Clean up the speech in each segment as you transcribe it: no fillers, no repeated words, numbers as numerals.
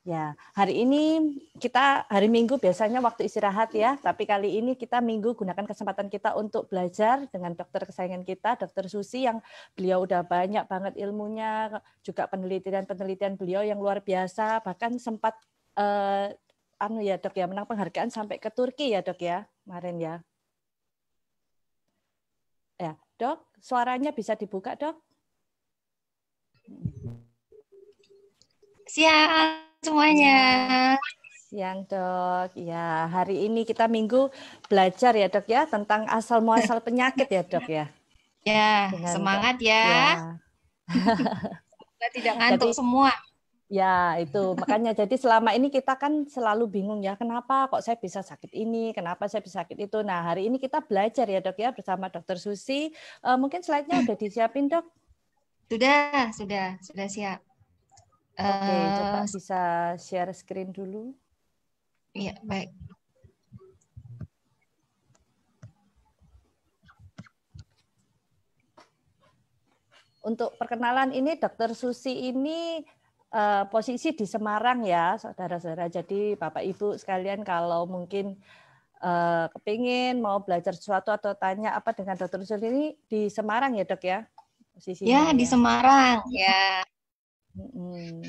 Ya, hari ini kita hari Minggu biasanya waktu istirahat ya, tapi kali ini kita Minggu gunakan kesempatan kita untuk belajar dengan dokter kesayangan kita, Dokter Susi, yang beliau udah banyak banget ilmunya, juga penelitian-penelitian beliau yang luar biasa, bahkan sempat ya Dok ya, menang penghargaan sampai ke Turki ya Dok ya, kemarin ya. Ya, Dok, suaranya bisa dibuka Dok? Siang semuanya. Siang Dok, ya hari ini kita Minggu belajar ya Dok ya tentang asal muasal penyakit ya Dok ya. Ya, Dengan semangat ya. ya. Semoga tidak ngantuk Jadi semua. ya itu makanya jadi selama ini kita kan selalu bingung ya kenapa kok saya bisa sakit ini, kenapa saya bisa sakit itu. Nah hari ini kita belajar ya Dok ya bersama Dokter Susi. Mungkin slide-nya udah disiapin Dok. Sudah siap. Oke, coba bisa share screen dulu. Iya, baik. Untuk perkenalan ini Dokter Susi ini posisi di Semarang ya, saudara-saudara. Jadi Bapak Ibu sekalian kalau mungkin kepingin mau belajar sesuatu atau tanya apa dengan Dokter Susi ini di Semarang ya Dok ya posisinya Ya, di ya. Semarang. Ya.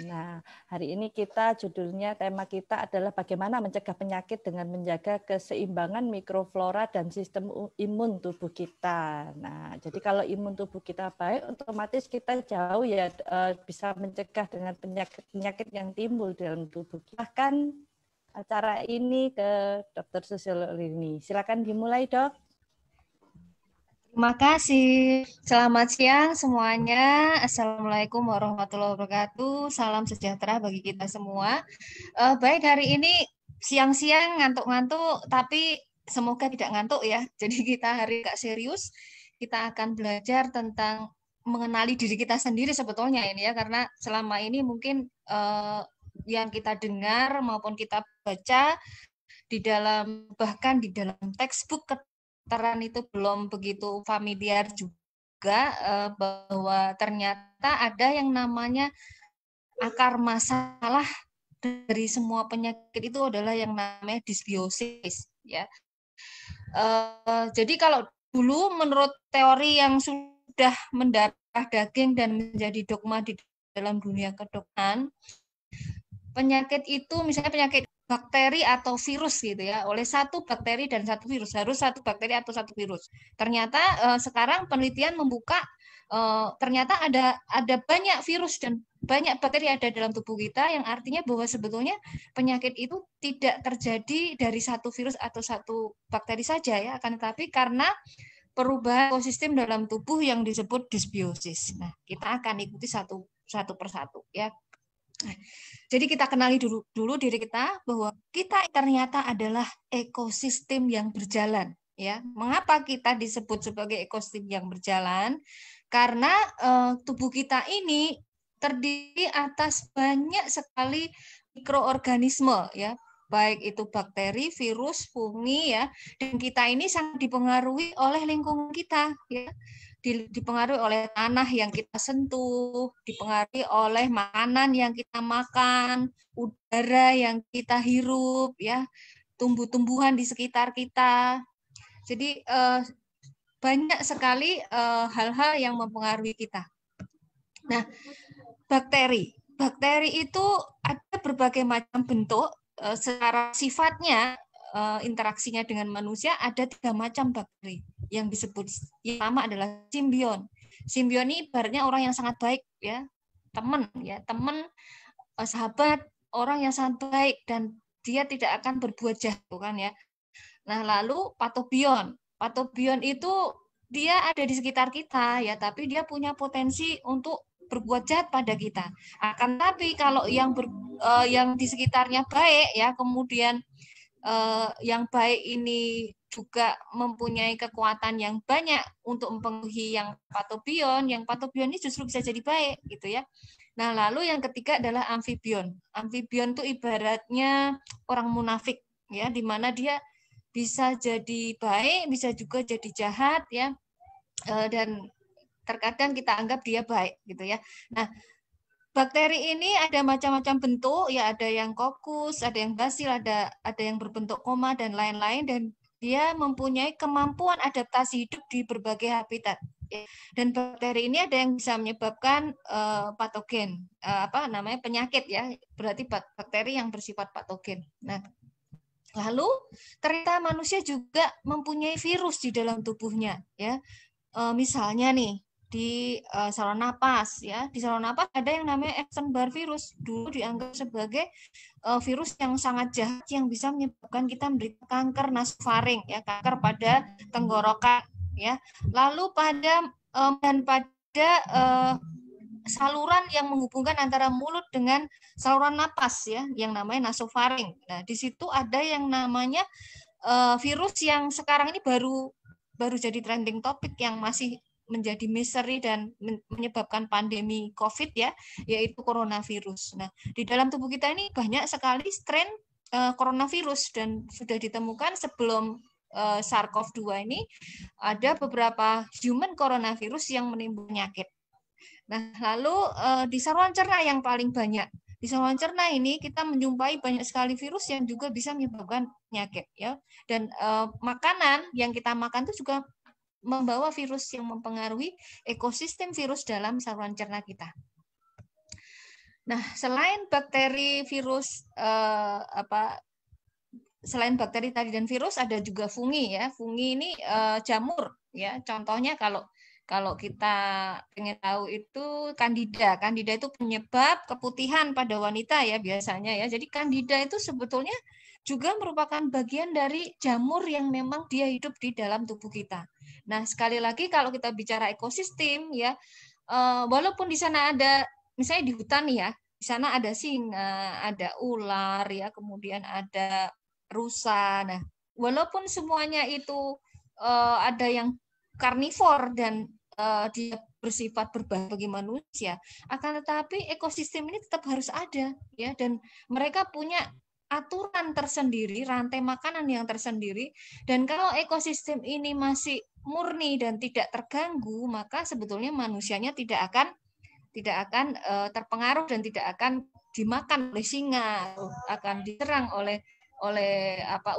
Nah, hari ini kita tema kita adalah bagaimana mencegah penyakit dengan menjaga keseimbangan mikroflora dan sistem imun tubuh kita. Nah, jadi kalau imun tubuh kita baik, otomatis kita jauh ya bisa mencegah dengan penyakit yang timbul dalam tubuh kita. Bahkan acara ini ke Dokter Susiolini. Silakan dimulai, Dok. Terima kasih. Selamat siang semuanya. Assalamualaikum warahmatullahi wabarakatuh. Salam sejahtera bagi kita semua. Baik, hari ini siang-siang ngantuk-ngantuk, tapi semoga tidak ngantuk ya. Jadi kita hari agak serius. Kita akan belajar tentang mengenali diri kita sendiri sebetulnya ini ya, karena selama ini mungkin yang kita dengar maupun kita baca di dalam bahkan di dalam textbook kedokteran itu belum begitu familiar juga bahwa ternyata ada yang namanya akar masalah dari semua penyakit itu adalah yang namanya dysbiosis ya. Jadi kalau dulu menurut teori yang sudah mendarah daging dan menjadi dogma di dalam dunia kedokteran, penyakit itu misalnya penyakit bakteri atau virus gitu ya, oleh satu bakteri dan satu virus, harus satu bakteri atau satu virus. Ternyata sekarang penelitian membuka ternyata ada banyak virus dan banyak bakteri ada dalam tubuh kita, yang artinya bahwa sebetulnya penyakit itu tidak terjadi dari satu virus atau satu bakteri saja ya, akan tetapi karena perubahan ekosistem dalam tubuh yang disebut dysbiosis. Nah, kita akan ikuti satu persatu ya. Jadi kita kenali dulu diri kita bahwa kita ternyata adalah ekosistem yang berjalan. Ya, mengapa kita disebut sebagai ekosistem yang berjalan? Karena tubuh kita ini terdiri atas banyak sekali mikroorganisme, ya, baik itu bakteri, virus, fungi, ya, dan kita ini sangat dipengaruhi oleh lingkungan kita, ya, dipengaruhi oleh tanah yang kita sentuh, dipengaruhi oleh makanan yang kita makan, udara yang kita hirup, ya, tumbuh-tumbuhan di sekitar kita. Jadi banyak sekali hal-hal yang mempengaruhi kita. Nah, bakteri itu ada berbagai macam bentuk. Secara sifatnya interaksinya dengan manusia ada 3 macam bakteri yang disebut. Yang pertama adalah simbion. Simbion ini ibaratnya orang yang sangat baik ya, teman, sahabat, orang yang sangat baik dan dia tidak akan berbuat jahat kan ya. Nah, lalu patobion. Patobion itu dia ada di sekitar kita ya, tapi dia punya potensi untuk berbuat jahat pada kita. Akan tapi kalau yang di sekitarnya baik ya, kemudian yang baik ini juga mempunyai kekuatan yang banyak untuk mempengaruhi yang patobion ini justru bisa jadi baik gitu ya. Nah, lalu yang ketiga adalah amfibion. Amfibion itu ibaratnya orang munafik ya, di mana dia bisa jadi baik, bisa juga jadi jahat ya. Dan terkadang kita anggap dia baik gitu ya. Nah, bakteri ini ada macam-macam bentuk, ya ada yang kokus, ada yang basil, ada yang berbentuk koma dan lain-lain, dan dia mempunyai kemampuan adaptasi hidup di berbagai habitat. Dan bakteri ini ada yang bisa menyebabkan patogen, apa namanya, penyakit ya. Berarti bakteri yang bersifat patogen. Nah, lalu ternyata manusia juga mempunyai virus di dalam tubuhnya ya. Misalnya nih di saluran napas ya, di saluran napas ada yang namanya Epstein-Barr virus, dulu dianggap sebagai virus yang sangat jahat yang bisa menyebabkan kita menderita kanker nasofaring ya, kanker pada tenggorokan ya. Lalu pada saluran yang menghubungkan antara mulut dengan saluran napas ya, yang namanya nasofaring. Nah, di situ ada yang namanya virus yang sekarang ini baru jadi trending topik yang masih menjadi misteri dan menyebabkan pandemi COVID ya, yaitu coronavirus. Nah, di dalam tubuh kita ini banyak sekali strain coronavirus dan sudah ditemukan sebelum SARS-CoV-2 ini ada beberapa human coronavirus yang menimbulkan penyakit. Nah, lalu di saluran cerna yang paling banyak. Di saluran cerna ini kita menjumpai banyak sekali virus yang juga bisa menyebabkan penyakit ya. Dan makanan yang kita makan itu juga membawa virus yang mempengaruhi ekosistem virus dalam saluran cerna kita. Nah, selain bakteri, virus, selain bakteri tadi dan virus, ada juga fungi ya. Fungi ini jamur ya. Contohnya kalau kita pengen tahu itu Candida. Candida itu penyebab keputihan pada wanita ya biasanya ya. Jadi Candida itu sebetulnya juga merupakan bagian dari jamur yang memang dia hidup di dalam tubuh kita. Nah, sekali lagi kalau kita bicara ekosistem ya, walaupun di sana ada, misalnya di hutan ya, di sana ada singa, ada ular ya, kemudian ada rusa. Nah, walaupun semuanya itu ada yang karnivor dan dia bersifat berbahaya bagi manusia, akan tetapi ekosistem ini tetap harus ada ya, dan mereka punya aturan tersendiri, rantai makanan yang tersendiri, dan kalau ekosistem ini masih murni dan tidak terganggu, maka sebetulnya manusianya tidak akan terpengaruh dan tidak akan dimakan oleh singa, akan diserang oleh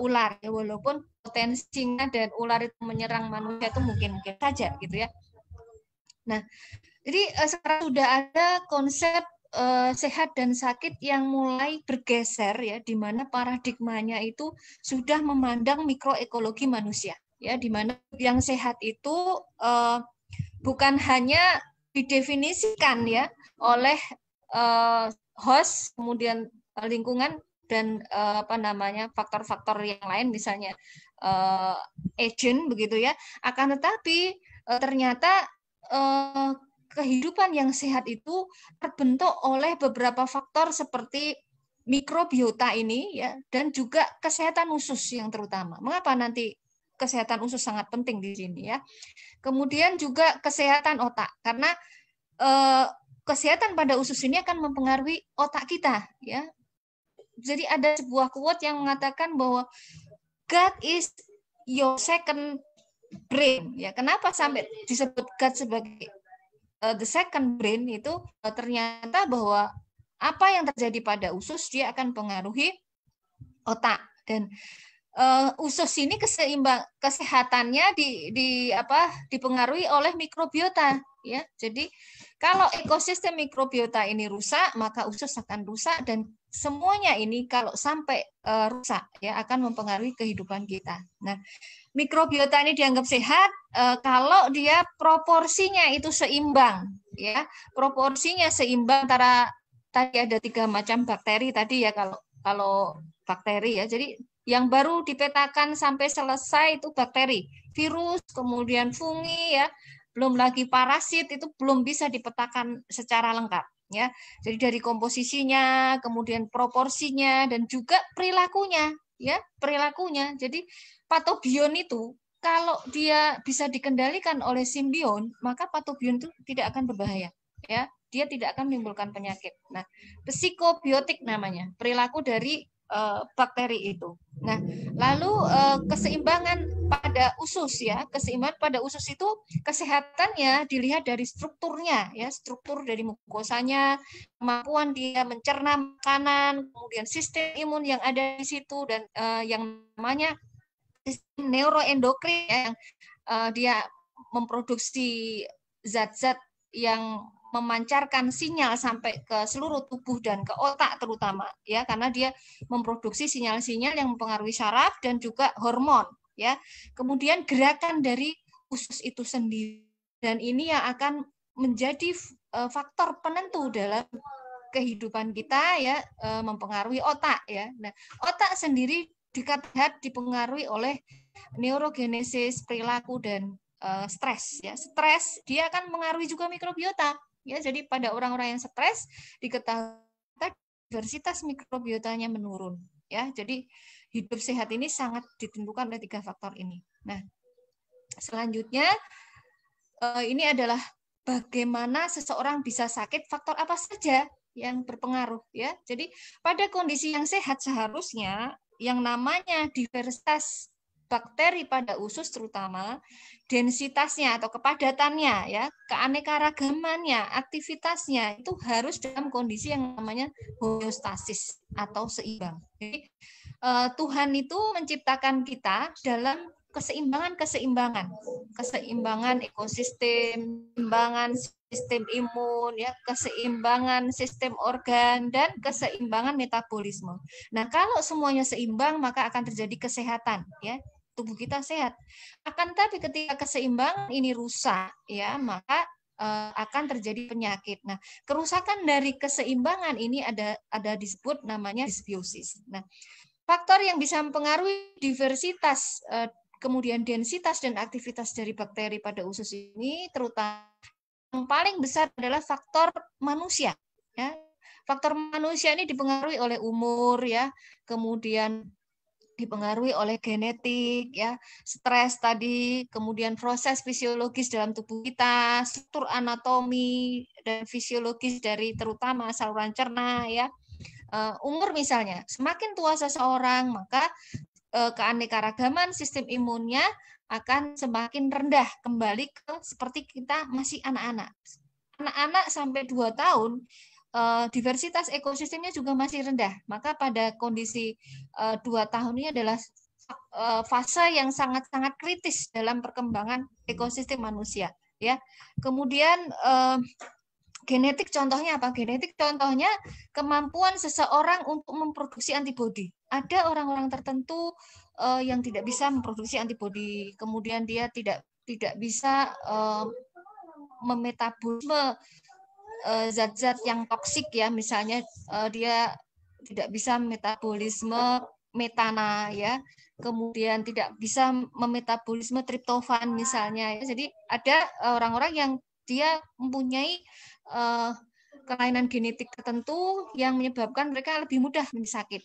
ular, walaupun potensi singa dan ular itu menyerang manusia itu mungkin saja gitu ya. Nah, jadi sekarang sudah ada konsep sehat dan sakit yang mulai bergeser ya, di mana paradigmanya itu sudah memandang mikroekologi manusia ya, di mana yang sehat itu bukan hanya didefinisikan ya oleh host, kemudian lingkungan dan faktor-faktor yang lain, misalnya agent begitu ya, akan tetapi ternyata kehidupan yang sehat itu terbentuk oleh beberapa faktor seperti mikrobiota ini ya, dan juga kesehatan usus yang terutama. Mengapa nanti kesehatan usus sangat penting di sini ya? Kemudian juga kesehatan otak, karena kesehatan pada usus ini akan mempengaruhi otak kita ya. Jadi ada sebuah quote yang mengatakan bahwa gut is your second brain ya. Kenapa sampai disebut gut sebagai the second brain? Itu ternyata bahwa apa yang terjadi pada usus dia akan mempengaruhi otak, dan usus ini kesehatannya dipengaruhi oleh mikrobiota ya. Jadi kalau ekosistem mikrobiota ini rusak, maka usus akan rusak, dan semuanya ini kalau sampai rusak ya akan mempengaruhi kehidupan kita. Nah, mikrobiota ini dianggap sehat kalau dia proporsinya itu seimbang ya. Proporsinya seimbang antara tadi ada 3 macam bakteri tadi ya, kalau bakteri ya. Jadi yang baru dipetakan sampai selesai itu bakteri, virus, kemudian fungi ya, belum lagi parasit, itu belum bisa dipetakan secara lengkap ya. Jadi dari komposisinya, kemudian proporsinya, dan juga perilakunya ya, perilakunya. Jadi patobion itu kalau dia bisa dikendalikan oleh simbion, maka patobion itu tidak akan berbahaya ya. Dia tidak akan menimbulkan penyakit. Nah, psikobiotik namanya, perilaku dari bakteri itu. Nah, lalu keseimbangan pada usus ya, keseimbangan pada usus itu kesehatannya dilihat dari strukturnya ya, struktur dari mukosanya, kemampuan dia mencerna makanan, kemudian sistem imun yang ada di situ dan yang namanya sistem neuroendokrin ya, yang dia memproduksi zat-zat yang memancarkan sinyal sampai ke seluruh tubuh dan ke otak terutama ya, karena dia memproduksi sinyal-sinyal yang mempengaruhi saraf dan juga hormon ya. Kemudian gerakan dari usus itu sendiri, dan ini yang akan menjadi faktor penentu dalam kehidupan kita ya, mempengaruhi otak ya. Nah, otak sendiri dikatakan dipengaruhi oleh neurogenesis, perilaku, dan stres ya. Stres dia akan mengaruhi juga mikrobiota ya. Jadi pada orang-orang yang stres diketahui diversitas mikrobiotanya menurun ya. Jadi hidup sehat ini sangat ditentukan oleh 3 faktor ini. Nah, selanjutnya ini adalah bagaimana seseorang bisa sakit, faktor apa saja yang berpengaruh ya. Jadi pada kondisi yang sehat seharusnya yang namanya diversitas bakteri pada usus terutama densitasnya atau kepadatannya ya, keanekaragamannya, aktivitasnya itu harus dalam kondisi yang namanya homeostasis atau seimbang. Jadi Tuhan itu menciptakan kita dalam keseimbangan ekosistem, keseimbangan sistem imun, ya, keseimbangan sistem organ, dan keseimbangan metabolisme. Nah, kalau semuanya seimbang, maka akan terjadi kesehatan, ya, tubuh kita sehat. Akan tapi ketika keseimbangan ini rusak, ya, maka akan terjadi penyakit. Nah, kerusakan dari keseimbangan ini ada disebut namanya disbiosis. Nah, faktor yang bisa mempengaruhi diversitas kemudian densitas dan aktivitas dari bakteri pada usus ini terutama yang paling besar adalah faktor manusia ya. Faktor manusia ini dipengaruhi oleh umur ya, kemudian dipengaruhi oleh genetik ya, stres tadi, kemudian proses fisiologis dalam tubuh kita, struktur anatomi dan fisiologis dari terutama saluran cerna ya. Umur misalnya, semakin tua seseorang maka keanekaragaman sistem imunnya akan semakin rendah kembali ke seperti kita masih anak-anak. Anak-anak sampai 2 tahun diversitas ekosistemnya juga masih rendah. Maka pada kondisi 2 tahun ini adalah fase yang sangat-sangat kritis dalam perkembangan ekosistem manusia ya. Kemudian genetik contohnya apa? Genetik contohnya kemampuan seseorang untuk memproduksi antibodi. Ada orang-orang tertentu yang tidak bisa memproduksi antibodi, kemudian dia tidak bisa memetabolisme zat-zat yang toksik ya, misalnya dia tidak bisa metabolisme metana ya, kemudian tidak bisa memetabolisme triptofan misalnya ya. Jadi ada orang-orang yang dia mempunyai kelainan genetik tertentu yang menyebabkan mereka lebih mudah sakit.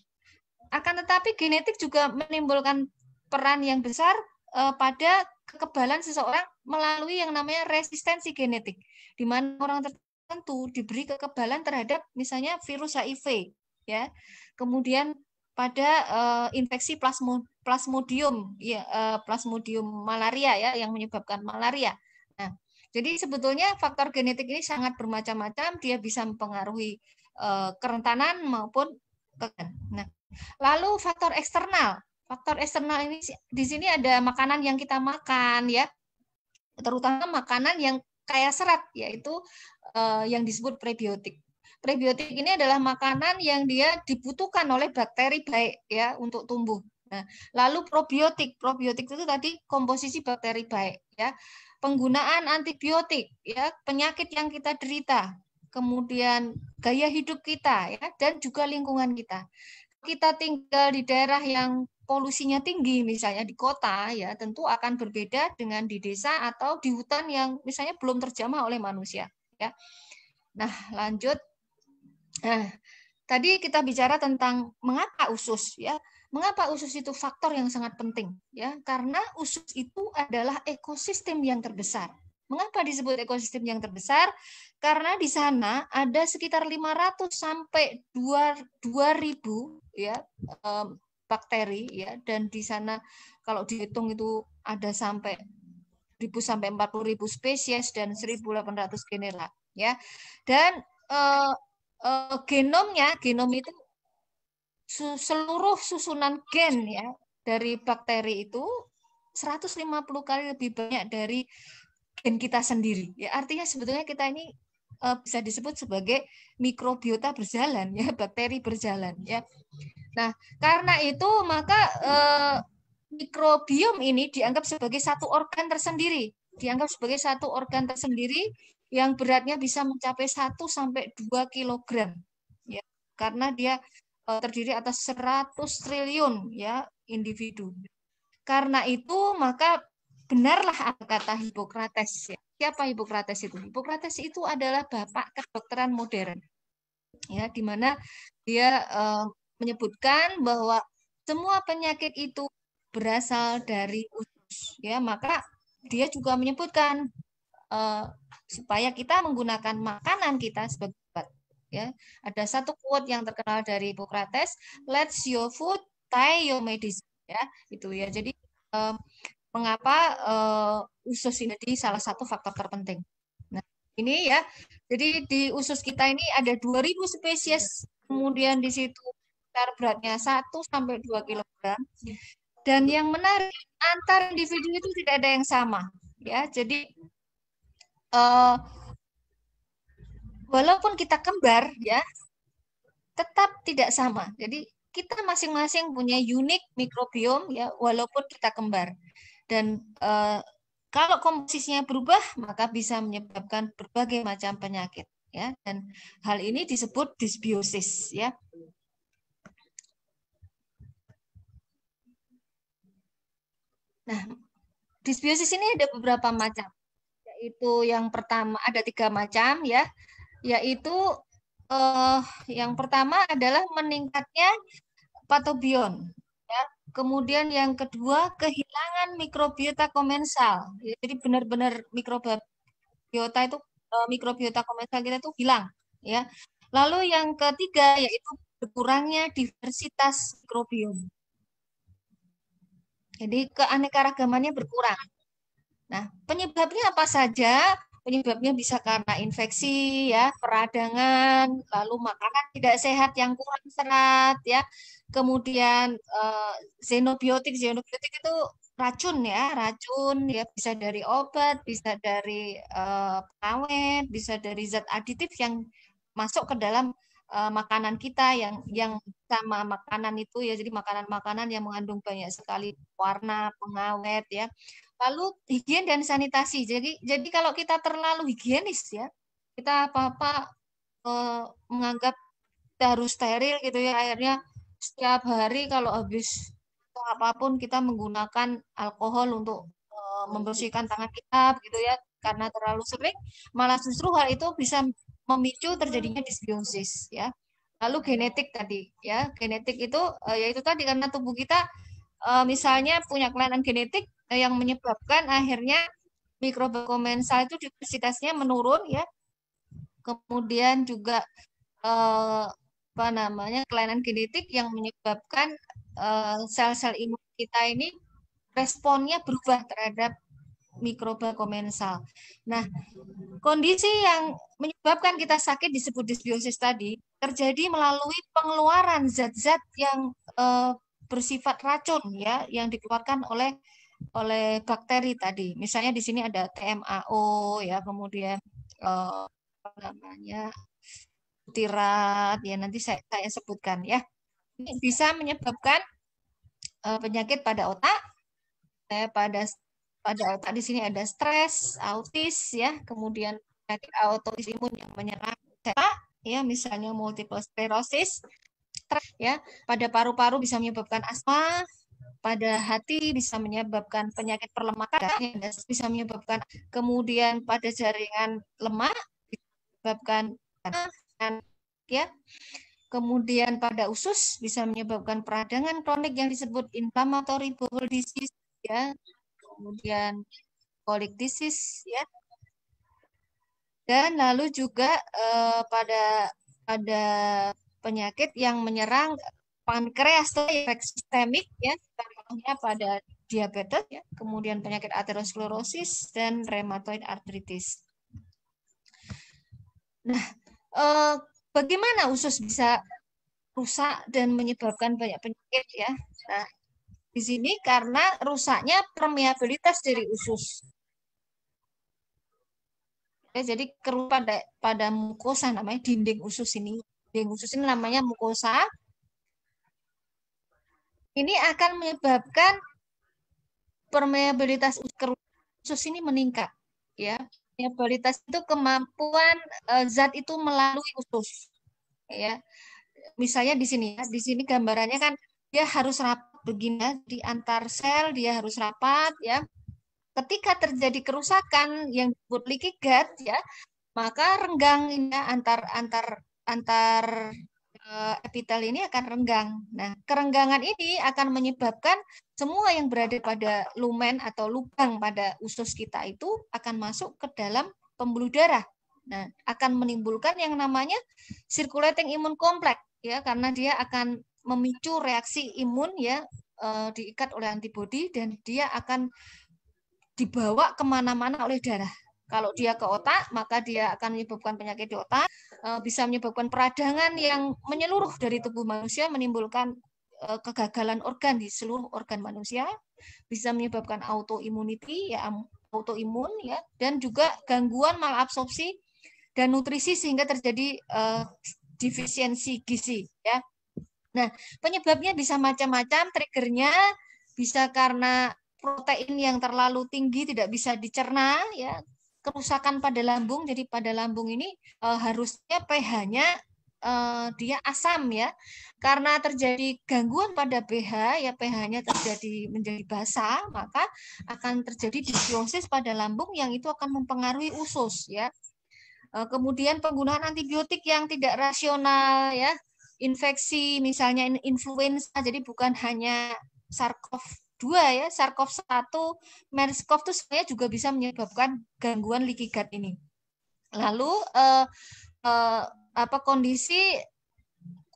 Akan tetapi genetik juga menimbulkan peran yang besar pada kekebalan seseorang melalui yang namanya resistensi genetik, di mana orang tertentu diberi kekebalan terhadap misalnya virus HIV, ya. Kemudian pada infeksi plasmodium, ya, plasmodium malaria ya, yang menyebabkan malaria. Nah, jadi sebetulnya faktor genetik ini sangat bermacam-macam, dia bisa mempengaruhi kerentanan maupun nah, lalu faktor eksternal. Faktor eksternal ini di sini ada makanan yang kita makan ya, terutama makanan yang kaya serat, yaitu yang disebut prebiotik. Prebiotik ini adalah makanan yang dia dibutuhkan oleh bakteri baik ya untuk tumbuh. Nah, lalu probiotik itu tadi komposisi bakteri baik ya. Penggunaan antibiotik ya, penyakit yang kita derita, kemudian gaya hidup kita ya, dan juga lingkungan kita. Kita tinggal di daerah yang polusinya tinggi, misalnya di kota, ya tentu akan berbeda dengan di desa atau di hutan yang misalnya belum terjamah oleh manusia. Ya. Nah, lanjut. Nah, tadi kita bicara tentang mengapa usus, ya. Mengapa usus itu faktor yang sangat penting, ya? Karena usus itu adalah ekosistem yang terbesar. Mengapa disebut ekosistem yang terbesar? Karena di sana ada sekitar 500 sampai 2000 ya bakteri ya, dan di sana kalau dihitung itu ada sampai 40.000 spesies dan 1.800 genera ya. Dan genom itu seluruh susunan gen ya dari bakteri itu 150 kali lebih banyak dari gen kita sendiri. Ya, artinya sebetulnya kita ini bisa disebut sebagai mikrobiota berjalan ya, bakteri berjalan ya. Nah, karena itu maka mikrobiom ini dianggap sebagai satu organ tersendiri, yang beratnya bisa mencapai 1 sampai 2 kilogram ya. Karena dia terdiri atas 100 triliun ya individu. Karena itu maka benarlah kata Hippocrates. Ya. Siapa Hippocrates itu? Hippocrates itu adalah bapak kedokteran modern. Ya, di mana dia menyebutkan bahwa semua penyakit itu berasal dari usus. Ya, maka dia juga menyebutkan supaya kita menggunakan makanan kita sebagai obat. Ya, ada satu quote yang terkenal dari Hippocrates, "Let your food tie your medicine." Ya, itu ya. Jadi mengapa usus ini jadi salah satu faktor terpenting. Nah, ini ya. Jadi di usus kita ini ada 2.000 spesies. Kemudian di situ beratnya 1 sampai 2 kilogram. Dan yang menarik, antar individu itu tidak ada yang sama. Ya, jadi walaupun kita kembar, ya, tetap tidak sama. Jadi kita masing-masing punya unik mikrobiom, ya, walaupun kita kembar. Dan kalau komposisinya berubah, maka bisa menyebabkan berbagai macam penyakit, ya. Dan hal ini disebut disbiosis, ya. Nah, disbiosis ini ada beberapa macam. Yaitu yang pertama ada 3 macam, ya. Yaitu yang pertama adalah meningkatnya patobion. Ya. Kemudian yang kedua kehilangan mikrobiota komensal. Jadi benar-benar mikrobiota itu mikrobiota komensal kita itu hilang. Ya. Lalu yang ketiga yaitu berkurangnya diversitas mikrobiom. Jadi keanekaragamannya berkurang. Nah, penyebabnya apa saja? Penyebabnya bisa karena infeksi, ya, peradangan, lalu makanan tidak sehat yang kurang serat, ya. Kemudian xenobiotik itu racun, ya, bisa dari obat, bisa dari pengawet, bisa dari zat aditif yang masuk ke dalam makanan kita yang sama makanan itu ya, jadi makanan-makanan yang mengandung banyak sekali warna, pengawet, ya. Lalu higien dan sanitasi. Jadi kalau kita terlalu higienis ya, kita apa-apa menganggap kita harus steril gitu ya. Akhirnya setiap hari kalau habis apapun kita menggunakan alkohol untuk membersihkan tangan kita begitu ya. Karena terlalu sering, malah justru hal itu bisa memicu terjadinya disbiosis ya. Lalu genetik tadi ya. Genetik itu yaitu tadi karena tubuh kita misalnya punya kelainan genetik yang menyebabkan akhirnya mikroba komensal itu diversitasnya menurun ya. Kemudian juga kelainan genetik yang menyebabkan sel-sel imun kita ini responnya berubah terhadap mikroba komensal. Nah, kondisi yang menyebabkan kita sakit disebut disbiosis tadi terjadi melalui pengeluaran zat-zat yang bersifat racun ya yang dikeluarkan oleh bakteri tadi. Misalnya di sini ada TMAO ya, kemudian butirat ya, nanti saya sebutkan ya. Ini bisa menyebabkan penyakit pada otak. Pada otak di sini ada stres, autis ya, kemudian penyakit autoimun yang menyerang otak ya, misalnya multiple sclerosis. Ya, pada paru-paru bisa menyebabkan asma, pada hati bisa menyebabkan penyakit perlemakan, bisa menyebabkan, kemudian pada jaringan lemak bisa menyebabkan ya. Kemudian pada usus bisa menyebabkan peradangan kronik yang disebut inflammatory bowel disease ya. Kemudian colic disease ya. Dan lalu juga pada penyakit yang menyerang pankreas, efek sistemik ya, contohnya pada diabetes ya, kemudian penyakit aterosklerosis dan rheumatoid arthritis. Nah, bagaimana usus bisa rusak dan menyebabkan banyak penyakit ya? Nah, di sini karena rusaknya permeabilitas dari usus. Ya, jadi keruh pada mukosa namanya dinding usus ini. Dinding usus ini namanya mukosa. Ini akan menyebabkan permeabilitas usus ini meningkat. Ya, permeabilitas itu kemampuan zat itu melalui usus. Ya, misalnya di sini ya, di sini gambarannya kan dia harus rapat begini ya, di antar sel dia harus rapat ya. Ketika terjadi kerusakan yang disebut leaky gut ya, maka renggang ini ya, antar epitel ini akan renggang. Nah, kerenggangan ini akan menyebabkan semua yang berada pada lumen atau lubang pada usus kita itu akan masuk ke dalam pembuluh darah. Nah, akan menimbulkan yang namanya circulating immune complex ya, karena dia akan memicu reaksi imun ya, diikat oleh antibodi dan dia akan dibawa kemana-mana oleh darah. Kalau dia ke otak, maka dia akan menyebabkan penyakit di otak, bisa menyebabkan peradangan yang menyeluruh dari tubuh manusia, menimbulkan kegagalan organ di seluruh organ manusia, bisa menyebabkan autoimmunity, ya autoimun, ya, dan juga gangguan malabsorpsi dan nutrisi sehingga terjadi defisiensi gizi, ya. Nah, penyebabnya bisa macam-macam, triggernya bisa karena protein yang terlalu tinggi tidak bisa dicerna ya, kerusakan pada lambung. Jadi pada lambung ini harusnya pH-nya dia asam ya. Karena terjadi gangguan pada pH ya, pH-nya terjadi menjadi basa, maka akan terjadi disbiosis pada lambung yang itu akan mempengaruhi usus ya. Kemudian penggunaan antibiotik yang tidak rasional ya, infeksi misalnya influenza, jadi bukan hanya SARS-CoV-2 ya, SARS-CoV-1, MERS-CoV itu sebenarnya juga bisa menyebabkan gangguan leaky gut ini. Lalu kondisi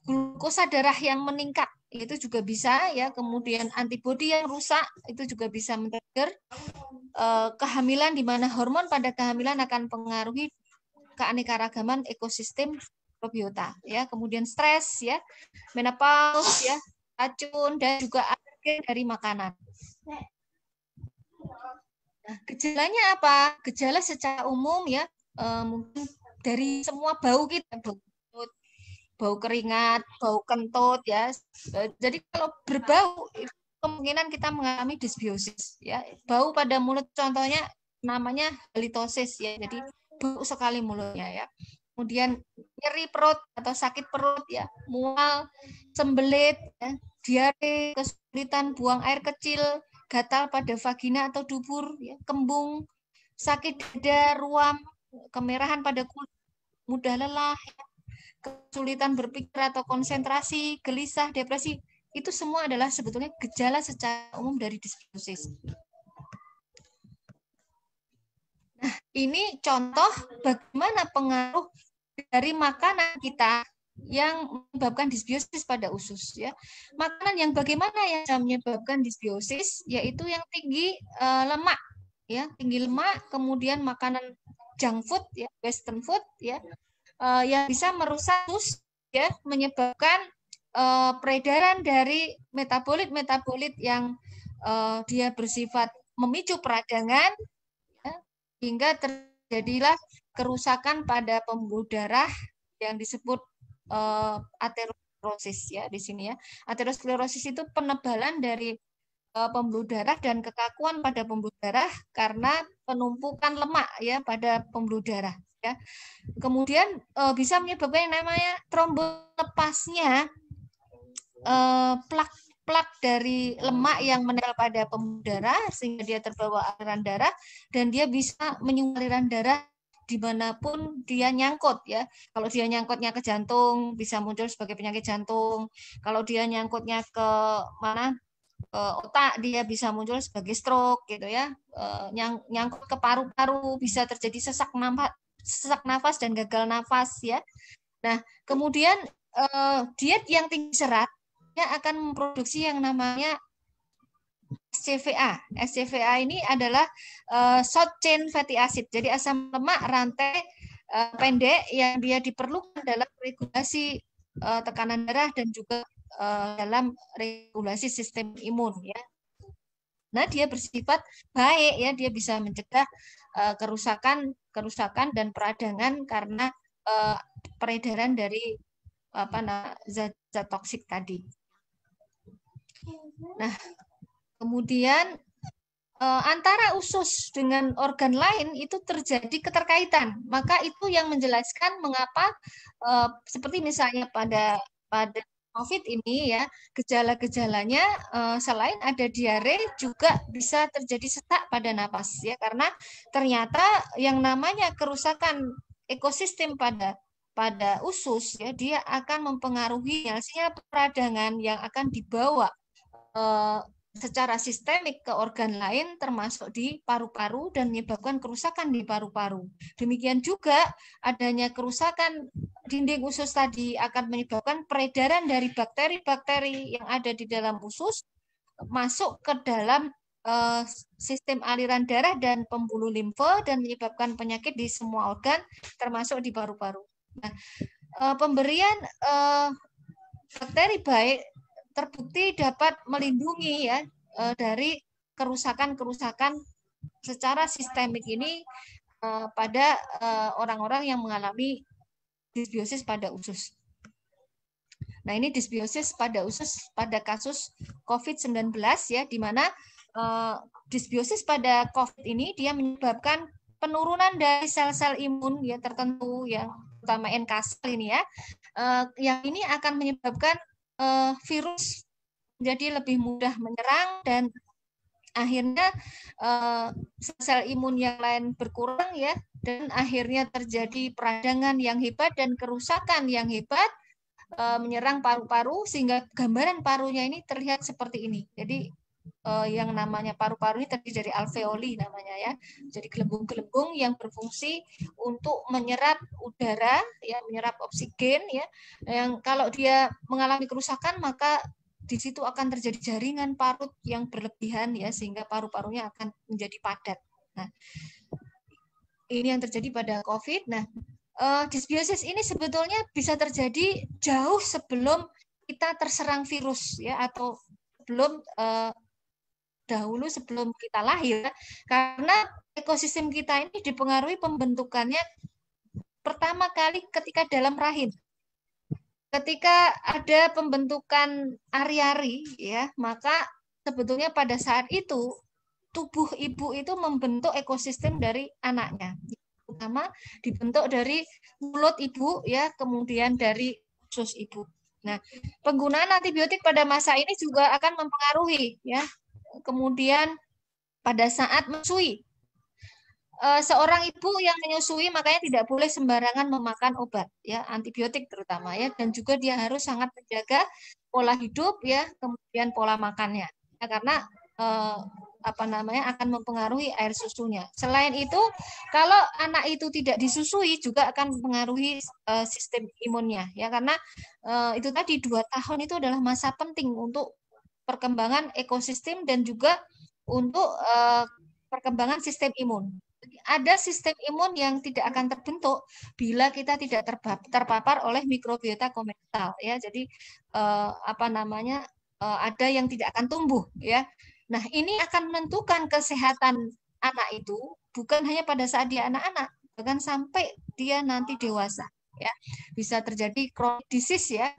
glukosa darah yang meningkat itu juga bisa ya, kemudian antibodi yang rusak itu juga bisa men-trigger kehamilan, di mana hormon pada kehamilan akan mempengaruhi keanekaragaman ekosistem mikrobiota ya, kemudian stres ya, menopause ya, racun dan juga alergen dari makanan. Nah, gejalanya apa? Gejala secara umum ya, mungkin dari semua bau kita, bau keringat, bau kentut ya. Jadi kalau berbau kemungkinan kita mengalami dysbiosis ya. Bau pada mulut contohnya namanya halitosis ya. Jadi bau sekali mulutnya ya. Kemudian nyeri perut atau sakit perut ya, mual, sembelit, ya, diare, kesulitan buang air kecil, gatal pada vagina atau dubur, ya, kembung, sakit dada, ruam, kemerahan pada kulit, mudah lelah, ya, kesulitan berpikir atau konsentrasi, gelisah, depresi, itu semua adalah sebetulnya gejala secara umum dari dysbiosis. Nah, ini contoh bagaimana pengaruh dari makanan kita yang menyebabkan dysbiosis pada usus ya. Makanan yang bagaimana yang bisa menyebabkan dysbiosis, yaitu yang tinggi lemak ya, tinggi lemak, kemudian makanan junk food ya, western food ya, yang bisa merusak usus ya, menyebabkan peredaran dari metabolit-metabolit yang dia bersifat memicu peradangan ya, hingga terjadilah kerusakan pada pembuluh darah yang disebut aterosklerosis ya di sini ya. Aterosklerosis itu penebalan dari pembuluh darah dan kekakuan pada pembuluh darah karena penumpukan lemak ya pada pembuluh darah ya. Kemudian bisa menyebabkan yang namanya trombolepasnya plak dari lemak yang menempel pada pembuluh darah sehingga dia terbawa aliran darah dan dia bisa menyumbat aliran darah dimanapun dia nyangkut ya. Kalau dia nyangkutnya ke jantung bisa muncul sebagai penyakit jantung. Kalau dia nyangkutnya ke mana, ke otak, dia bisa muncul sebagai stroke gitu ya. Nyangkut ke paru-paru bisa terjadi sesak nafas dan gagal nafas ya. Nah kemudian diet yang tinggi serat dia akan memproduksi yang namanya SCVA. SCVA ini adalah short chain fatty acid. Jadi asam lemak rantai pendek yang dia diperlukan dalam regulasi tekanan darah dan juga dalam regulasi sistem imun ya. Nah, dia bersifat baik ya, dia bisa mencegah kerusakan dan peradangan karena peredaran dari zat toksik tadi. Nah, kemudian antara usus dengan organ lain itu terjadi keterkaitan. Maka itu yang menjelaskan mengapa seperti misalnya pada COVID ini ya, gejala-gejalanya selain ada diare juga bisa terjadi sesak pada napas ya, karena ternyata yang namanya kerusakan ekosistem pada usus ya, dia akan mempengaruhi hasilnya peradangan yang akan dibawa secara sistemik ke organ lain termasuk di paru-paru dan menyebabkan kerusakan di paru-paru. Demikian juga adanya kerusakan dinding usus tadi akan menyebabkan peredaran dari bakteri-bakteri yang ada di dalam usus masuk ke dalam sistem aliran darah dan pembuluh limfe dan menyebabkan penyakit di semua organ termasuk di paru-paru. Nah, pemberian bakteri baik terbukti dapat melindungi ya dari kerusakan-kerusakan secara sistemik ini pada orang-orang yang mengalami disbiosis pada usus. Nah, ini disbiosis pada usus pada kasus COVID-19 ya, di mana disbiosis pada COVID ini dia menyebabkan penurunan dari sel-sel imun ya tertentu yang terutama NK sel ini ya, yang ini akan menyebabkan virus menjadi lebih mudah menyerang dan akhirnya sel imun yang lain berkurang ya, dan akhirnya terjadi peradangan yang hebat dan kerusakan yang hebat menyerang paru-paru sehingga gambaran parunya ini terlihat seperti ini. Jadi yang namanya paru-paru ini terdiri dari alveoli namanya ya. Jadi gelembung-gelembung yang berfungsi untuk menyerap udara ya, menyerap oksigen ya. Yang kalau dia mengalami kerusakan maka di situ akan terjadi jaringan parut yang berlebihan ya, sehingga paru-parunya akan menjadi padat. Nah, ini yang terjadi pada COVID. Nah, disbiosis ini sebetulnya bisa terjadi jauh sebelum kita terserang virus ya, atau dahulu sebelum kita lahir, karena ekosistem kita ini dipengaruhi pembentukannya pertama kali ketika dalam rahim. Ketika ada pembentukan ari-ari ya, maka sebetulnya pada saat itu tubuh ibu itu membentuk ekosistem dari anaknya. Pertama dibentuk dari mulut ibu ya, kemudian dari usus ibu. Nah, penggunaan antibiotik pada masa ini juga akan mempengaruhi ya. Kemudian pada saat menyusui, seorang ibu yang menyusui makanya tidak boleh sembarangan memakan obat ya, antibiotik terutama ya, dan juga dia harus sangat menjaga pola hidup ya, kemudian pola makannya ya, karena akan mempengaruhi air susunya. Selain itu, kalau anak itu tidak disusui juga akan mempengaruhi sistem imunnya ya, karena itu tadi 2 tahun itu adalah masa penting untuk perkembangan ekosistem dan juga untuk perkembangan sistem imun. Ada sistem imun yang tidak akan terbentuk bila kita tidak terpapar oleh mikrobiota komental ya. Jadi ada yang tidak akan tumbuh ya. Nah, ini akan menentukan kesehatan anak itu bukan hanya pada saat dia anak-anak, bahkan sampai dia nanti dewasa ya. Bisa terjadi chronic disease ya,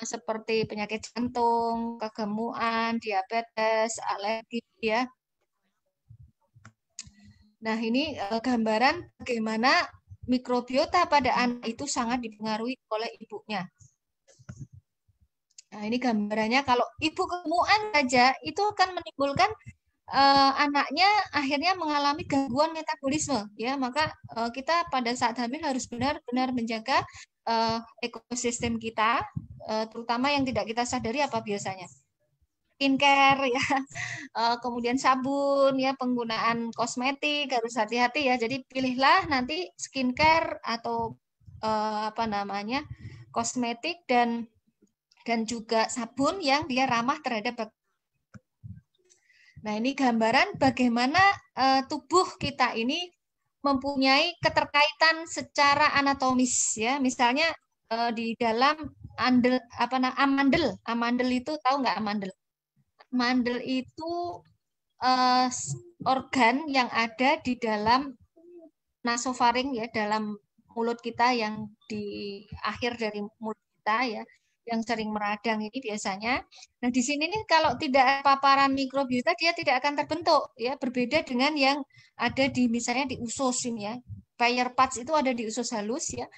seperti penyakit jantung, kegemukan, diabetes, alergi ya. Nah, ini gambaran bagaimana mikrobiota pada anak itu sangat dipengaruhi oleh ibunya. Nah, ini gambarannya kalau ibu kegemukan saja itu akan menimbulkan anaknya akhirnya mengalami gangguan metabolisme ya, maka kita pada saat hamil harus benar-benar menjaga ekosistem kita, terutama yang tidak kita sadari apa biasanya. Skincare ya, kemudian sabun ya, penggunaan kosmetik harus hati-hati ya. Jadi pilihlah nanti skincare atau kosmetik dan dan juga sabun yang dia ramah terhadap bakteri. Nah, ini gambaran bagaimana tubuh kita ini mempunyai keterkaitan secara anatomis ya. Misalnya di dalam amandel itu tahu nggak amandel? Amandel itu organ yang ada di dalam nasofaring ya, dalam mulut kita yang di akhir dari mulut kita ya, yang sering meradang ini biasanya. Nah, di sini nih kalau tidak ada paparan mikrobiota dia tidak akan terbentuk ya, berbeda dengan yang ada di misalnya di usus ini ya. Payer parts itu ada di usus halus ya.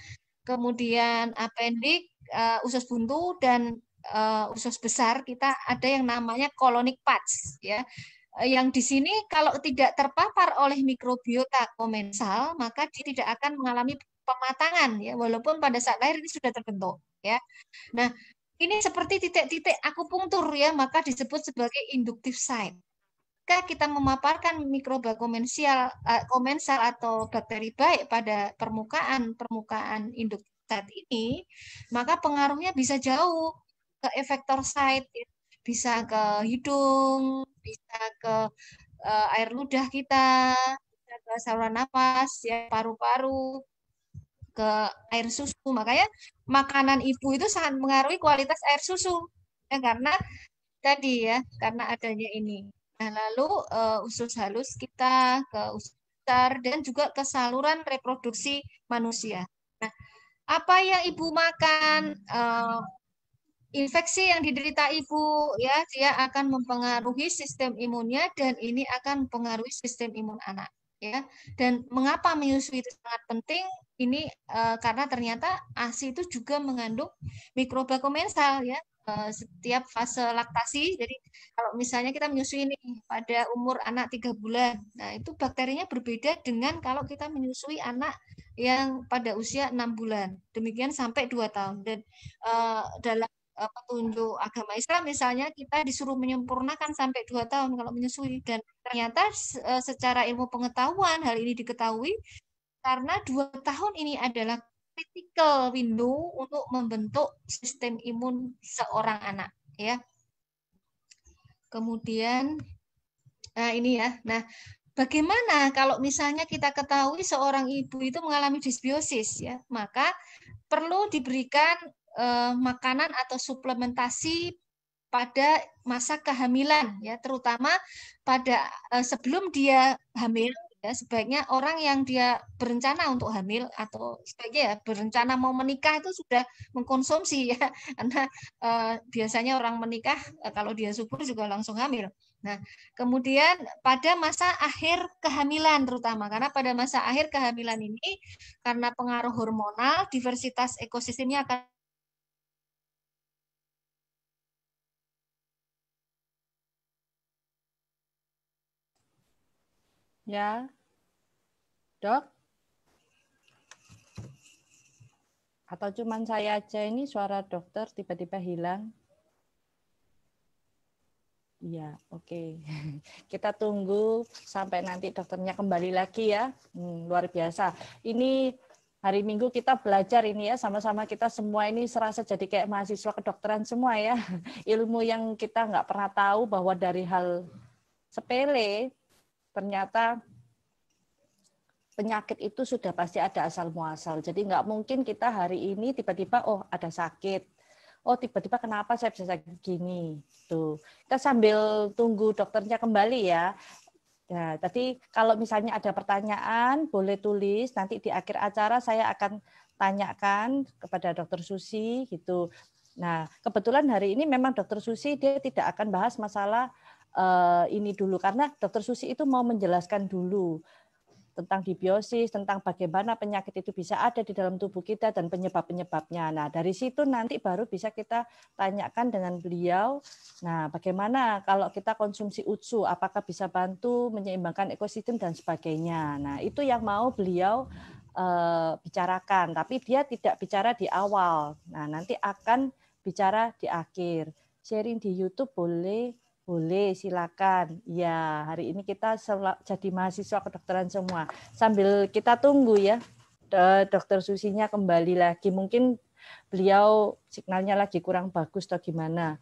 Kemudian appendix, usus buntu dan usus besar kita ada yang namanya colonic parts ya. Yang di sini kalau tidak terpapar oleh mikrobiota komensal maka dia tidak akan mengalami pematangan ya walaupun pada saat lahir ini sudah terbentuk ya. Nah, ini seperti titik-titik akupunktur ya, maka disebut sebagai inductive site. Jika kita memaparkan mikroba komensal atau bakteri baik pada permukaan induktif site ini, maka pengaruhnya bisa jauh ke efektor site, bisa ke hidung, bisa ke air ludah kita, bisa ke saluran nafas, ya, paru-paru, ke air susu. Makanya makanan ibu itu sangat mengaruhi kualitas air susu, ya, karena tadi ya, karena adanya ini. Nah, lalu usus halus kita ke usus besar dan juga ke saluran reproduksi manusia. Nah, apa yang ibu makan, infeksi yang diderita ibu ya, dia akan mempengaruhi sistem imunnya dan ini akan mempengaruhi sistem imun anak ya. Dan mengapa menyusui itu sangat penting? Ini karena ternyata ASI itu juga mengandung mikroba komensal ya. Setiap fase laktasi, jadi kalau misalnya kita menyusui ini pada umur anak 3 bulan, nah itu bakterinya berbeda dengan kalau kita menyusui anak yang pada usia 6 bulan, demikian sampai 2 tahun. Dan dalam petunjuk agama Islam misalnya kita disuruh menyempurnakan sampai 2 tahun kalau menyusui, dan ternyata secara ilmu pengetahuan hal ini diketahui karena 2 tahun ini adalah critical window untuk membentuk sistem imun seorang anak ya. Kemudian ini ya. Nah, bagaimana kalau misalnya kita ketahui seorang ibu itu mengalami disbiosis ya, maka perlu diberikan makanan atau suplementasi pada masa kehamilan ya, terutama pada sebelum dia hamil ya, sebaiknya orang yang dia berencana untuk hamil atau sebaiknya ya berencana mau menikah itu sudah mengkonsumsi ya, karena biasanya orang menikah kalau dia subur juga langsung hamil. Nah, kemudian pada masa akhir kehamilan terutama, karena pada masa akhir kehamilan ini karena pengaruh hormonal, diversitas ekosistemnya akan ya, Dok? Atau cuman saya aja ini suara dokter tiba-tiba hilang? Iya, oke. Kita tunggu sampai nanti dokternya kembali lagi ya. Luar biasa. Ini hari Minggu kita belajar ini ya, sama-sama kita semua ini serasa jadi kayak mahasiswa kedokteran semua ya. Ilmu yang kita nggak pernah tahu bahwa dari hal sepele, ternyata penyakit itu sudah pasti ada asal muasal. Jadi nggak mungkin kita hari ini tiba-tiba oh ada sakit. Oh tiba-tiba kenapa saya bisa sakit gini? Tuh. Kita sambil tunggu dokternya kembali ya. Nah, tadi kalau misalnya ada pertanyaan boleh tulis, nanti di akhir acara saya akan tanyakan kepada Dokter Susi gitu. Nah, kebetulan hari ini memang Dokter Susi dia tidak akan bahas masalah ini dulu karena Dokter Susi itu mau menjelaskan dulu tentang dibiosis, tentang bagaimana penyakit itu bisa ada di dalam tubuh kita dan penyebab-penyebabnya. Nah, dari situ nanti baru bisa kita tanyakan dengan beliau. Nah, bagaimana kalau kita konsumsi UTSU, apakah bisa bantu menyeimbangkan ekosistem dan sebagainya. Nah, itu yang mau beliau bicarakan, tapi dia tidak bicara di awal. Nah, nanti akan bicara di akhir. Sharing di YouTube boleh. Boleh, silakan. Ya, hari ini kita jadi mahasiswa kedokteran semua. Sambil kita tunggu ya, Dokter Susinya kembali lagi. Mungkin beliau signalnya lagi kurang bagus atau gimana.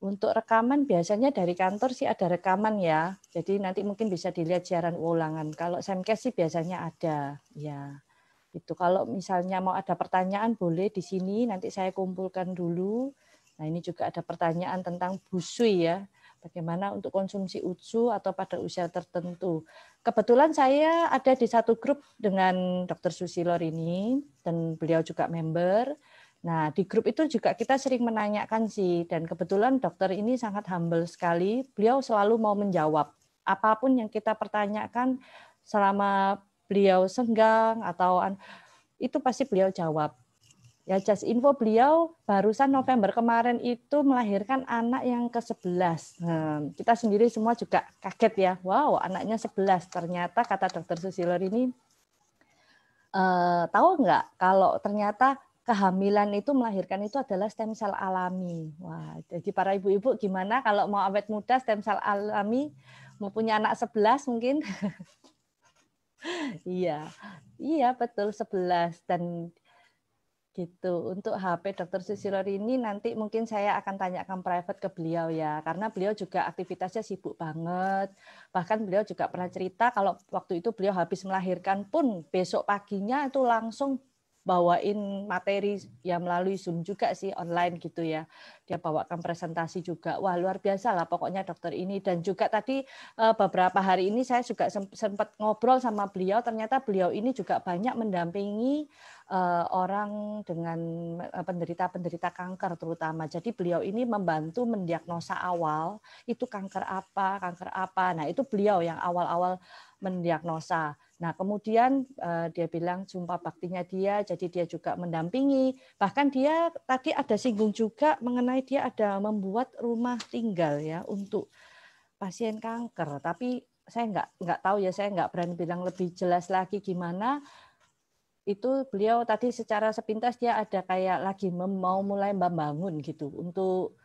Untuk rekaman biasanya dari kantor sih ada rekaman ya. Jadi nanti mungkin bisa dilihat siaran ulangan. Kalau Semkes sih biasanya ada. Ya, itu kalau misalnya mau ada pertanyaan boleh di sini nanti saya kumpulkan dulu. Nah, ini juga ada pertanyaan tentang busui ya. Bagaimana untuk konsumsi UTSU atau pada usia tertentu. Kebetulan saya ada di satu grup dengan Dr. Susilor ini dan beliau juga member. Nah, di grup itu juga kita sering menanyakan sih, dan kebetulan dokter ini sangat humble sekali. Beliau selalu mau menjawab apapun yang kita pertanyakan selama beliau senggang atau itu pasti beliau jawab. Ya, just info beliau barusan November kemarin itu melahirkan anak yang ke-11. Nah, kita sendiri semua juga kaget ya. Wow, anaknya 11. Ternyata kata dokter Susilor ini, tahu nggak kalau ternyata kehamilan itu melahirkan itu adalah stem cell alami. Wah, jadi para ibu-ibu gimana kalau mau awet muda stem cell alami, mau punya anak 11 mungkin? Iya. Iya, betul 11 dan gitu. Untuk HP Dr. Susilor ini nanti mungkin saya akan tanyakan private ke beliau ya, karena beliau juga aktivitasnya sibuk banget. Bahkan beliau juga pernah cerita kalau waktu itu beliau habis melahirkan pun besok paginya itu langsung bawain materi ya melalui Zoom juga sih online gitu ya. Dia bawakan presentasi juga. Wah, luar biasa lah pokoknya dokter ini. Dan juga tadi beberapa hari ini saya juga sempat ngobrol sama beliau, ternyata beliau ini juga banyak mendampingi orang dengan penderita-penderita kanker terutama. Jadi beliau ini membantu mendiagnosa awal itu kanker apa. Nah, itu beliau yang awal-awal mendiagnosa. Nah, kemudian dia bilang sumpah baktinya dia, jadi dia juga mendampingi. Bahkan dia tadi ada singgung juga mengenai dia ada membuat rumah tinggal ya untuk pasien kanker. Tapi saya nggak tahu ya, saya nggak berani bilang lebih jelas lagi gimana. Itu beliau tadi secara sepintas dia ada kayak lagi mau mulai membangun gitu untuk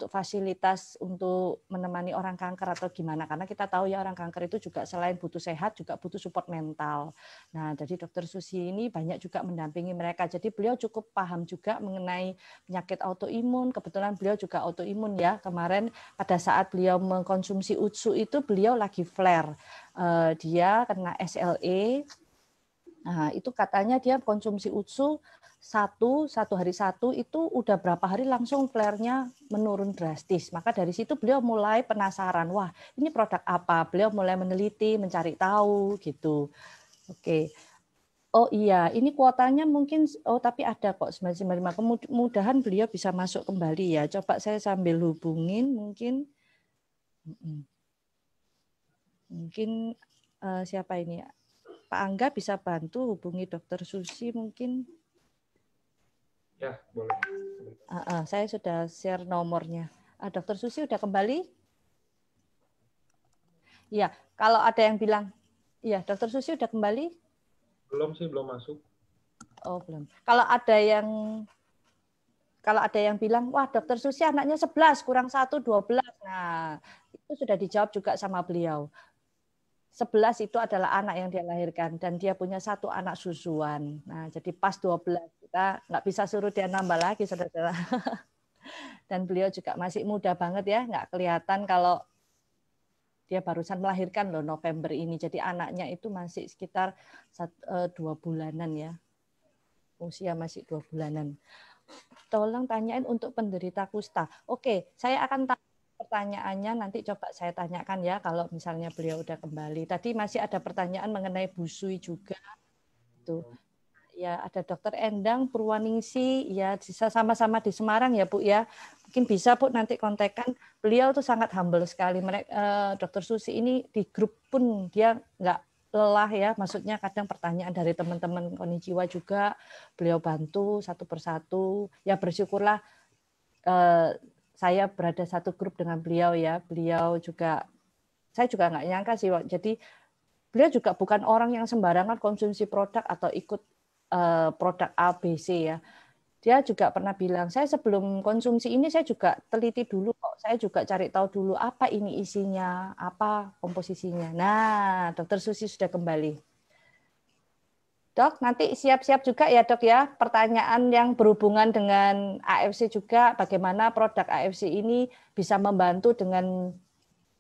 fasilitas untuk menemani orang kanker atau gimana, karena kita tahu ya orang kanker itu juga selain butuh sehat juga butuh support mental. Nah, jadi dokter Susi ini banyak juga mendampingi mereka. Jadi beliau cukup paham juga mengenai penyakit autoimun. Kebetulan beliau juga autoimun ya. Kemarin pada saat beliau mengkonsumsi UTSU itu beliau lagi flare. Dia kena SLE. Nah, itu katanya dia konsumsi UTSU satu hari satu itu udah berapa hari langsung flare-nya menurun drastis. Maka dari situ beliau mulai penasaran, wah ini produk apa? Beliau mulai meneliti, mencari tahu gitu. Oke. Oh iya, ini kuotanya mungkin, oh tapi ada kok 995. Kemudahan beliau bisa masuk kembali ya. Coba saya sambil hubungin mungkin. Mungkin siapa ini ya? Pak Angga bisa bantu hubungi Dokter Susi mungkin. Ya, boleh. Saya sudah share nomornya. Dokter Susi udah kembali? Iya, kalau ada yang bilang, iya Dokter Susi udah kembali? Belum sih, belum masuk. Oh belum. Kalau ada yang bilang, wah Dokter Susi anaknya 11 kurang 1 12. Nah, itu sudah dijawab juga sama beliau. 11 itu adalah anak yang dia lahirkan dan dia punya 1 anak susuan. Nah, jadi pas 12. Kita nggak bisa suruh dia nambah lagi, saudara-saudara. Dan beliau juga masih muda banget ya, nggak kelihatan kalau dia barusan melahirkan loh November ini. Jadi anaknya itu masih sekitar 2 bulanan ya. Usia masih 2 bulanan. Tolong tanyain untuk penderita kusta. Oke, saya akan pertanyaannya nanti coba saya tanyakan ya kalau misalnya beliau udah kembali. Tadi masih ada pertanyaan mengenai busui juga. Tuh. Ya, ada Dokter Endang Purwaningsi, ya sama-sama di Semarang ya Bu ya. Mungkin bisa Bu nanti kontekan. Beliau tuh sangat humble sekali. Dokter Susi ini di grup pun dia nggak lelah ya. Maksudnya kadang pertanyaan dari teman-teman Konnichiwa juga beliau bantu satu persatu. Ya bersyukurlah saya berada satu grup dengan beliau ya. Beliau juga, saya juga nggak nyangka sih. Jadi beliau juga bukan orang yang sembarangan konsumsi produk atau ikut produk A, B, C ya. Dia juga pernah bilang, saya sebelum konsumsi ini saya juga teliti dulu kok. Saya juga cari tahu dulu apa ini isinya, apa komposisinya. Nah, Dokter Susi sudah kembali. Dok, nanti siap-siap juga ya dok ya, pertanyaan yang berhubungan dengan AFC juga, bagaimana produk AFC ini bisa membantu dengan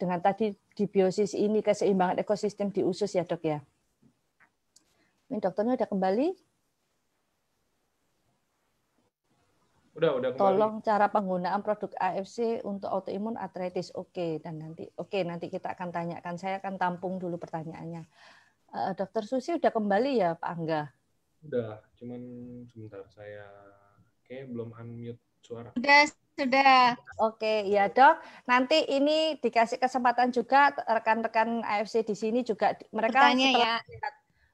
tadi di biosis ini, keseimbangan ekosistem di usus ya dok ya. Ini dokternya udah kembali? Udah kembali. Tolong cara penggunaan produk AFC untuk autoimun arthritis. Oke, nanti kita akan tanyakan. Saya akan tampung dulu pertanyaannya. Dokter Susi udah kembali ya Pak Angga? Udah, cuman sebentar saya kayak belum unmute suara. Sudah. Oke, ya dok. Nanti ini dikasih kesempatan juga rekan-rekan AFC di sini juga mereka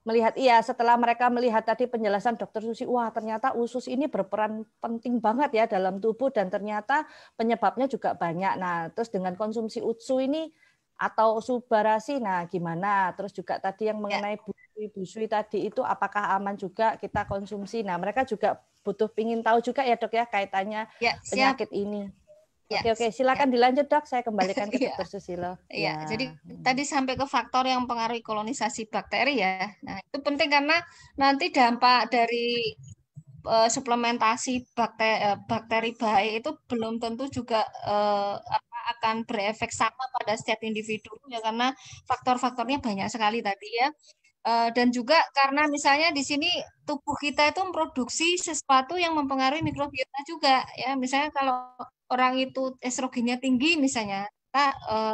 bertanya setelah mereka melihat tadi penjelasan Dokter Susi, wah ternyata usus ini berperan penting banget ya dalam tubuh dan ternyata penyebabnya juga banyak. Nah, terus dengan konsumsi UTSU ini atau subarasi, nah gimana? Terus juga tadi yang mengenai busui tadi itu apakah aman juga kita konsumsi? Nah, mereka juga butuh pingin tahu juga ya dok ya kaitannya penyakit ini. Oke, silakan dilanjut dok. Saya kembalikan ke Dokter Susilo. Ya, jadi tadi sampai ke faktor yang mempengaruhi kolonisasi bakteri ya. Nah, itu penting karena nanti dampak dari suplementasi bakteri baik itu belum tentu juga akan berefek sama pada setiap individu ya karena faktor-faktornya banyak sekali tadi ya. Dan juga karena misalnya di sini tubuh kita itu memproduksi sesuatu yang mempengaruhi mikrobiota juga ya. Misalnya kalau orang itu estrogennya tinggi misalnya,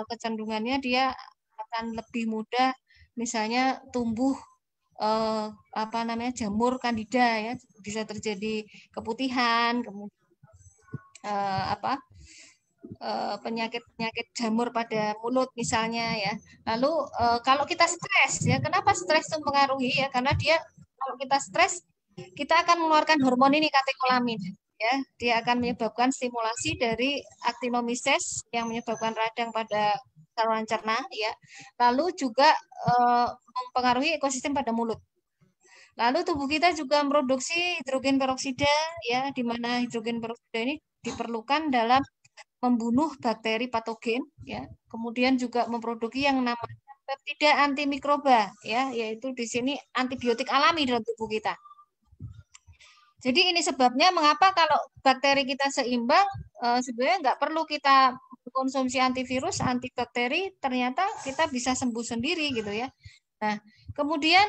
kecenderungannya dia akan lebih mudah misalnya tumbuh jamur kandida ya, bisa terjadi keputihan, kemudian penyakit-penyakit jamur pada mulut misalnya ya. Lalu kalau kita stres ya, kenapa stres itu mempengaruhi ya? Karena kalau kita stres kita akan mengeluarkan hormon ini katekolamin ya. Dia akan menyebabkan stimulasi dari aktinomises yang menyebabkan radang pada saluran cerna ya. Lalu juga mempengaruhi ekosistem pada mulut. Lalu tubuh kita juga memproduksi hidrogen peroksida ya, di mana hidrogen peroksida ini diperlukan dalam membunuh bakteri patogen ya. Kemudian juga memproduksi yang namanya peptida antimikroba ya, yaitu di sini antibiotik alami dalam tubuh kita. Jadi ini sebabnya mengapa kalau bakteri kita seimbang sebenarnya nggak perlu kita konsumsi antivirus, antibakteri, ternyata kita bisa sembuh sendiri gitu ya. Nah, kemudian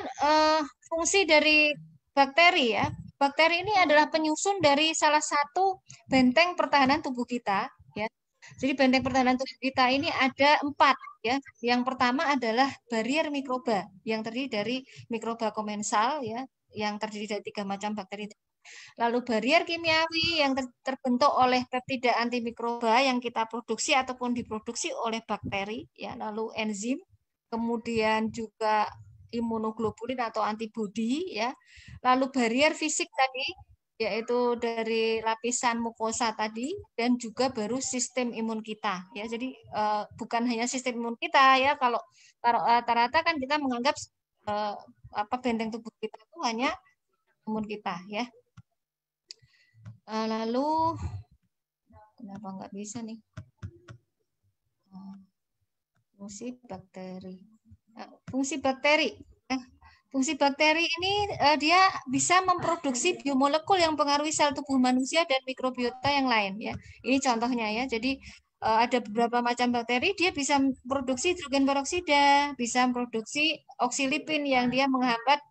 fungsi dari bakteri ya. Bakteri ini adalah penyusun dari salah satu benteng pertahanan tubuh kita ya. Jadi benteng pertahanan tubuh kita ini ada 4 ya. Yang pertama adalah barier mikroba yang terdiri dari mikroba komensal ya, yang terdiri dari 3 macam bakteri. Lalu barier kimiawi yang terbentuk oleh peptida antimikroba yang kita produksi ataupun diproduksi oleh bakteri ya. Lalu enzim, kemudian juga imunoglobulin atau antibodi ya. Lalu barier fisik tadi yaitu dari lapisan mukosa tadi dan juga baru sistem imun kita ya. Jadi bukan hanya sistem imun kita ya, kalau rata-rata kan kita menganggap benteng tubuh kita itu hanya imun kita ya. Lalu kenapa nggak bisa nih? Fungsi bakteri. Fungsi bakteri. Fungsi bakteri ini dia bisa memproduksi biomolekul yang mempengaruhi sel tubuh manusia dan mikrobiota yang lain ya. Ini contohnya ya. Jadi ada beberapa macam bakteri, dia bisa memproduksi hidrogen peroksida, bisa memproduksi oksilipin yang dia menghambat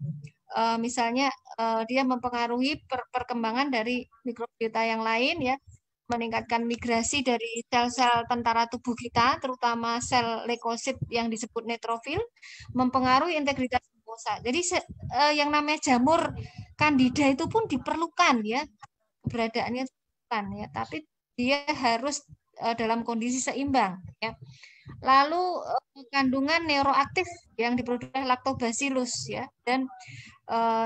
misalnya dia mempengaruhi perkembangan dari mikrobiota yang lain ya, meningkatkan migrasi dari sel-sel tentara tubuh kita, terutama sel leukosit yang disebut neutrofil, mempengaruhi integritas mukosa. Jadi yang namanya jamur kandida itu pun diperlukan ya, keberadaannya diperlukan ya, tapi dia harus dalam kondisi seimbang ya. Lalu kandungan neuroaktif yang diproduksi oleh lactobacillus ya, dan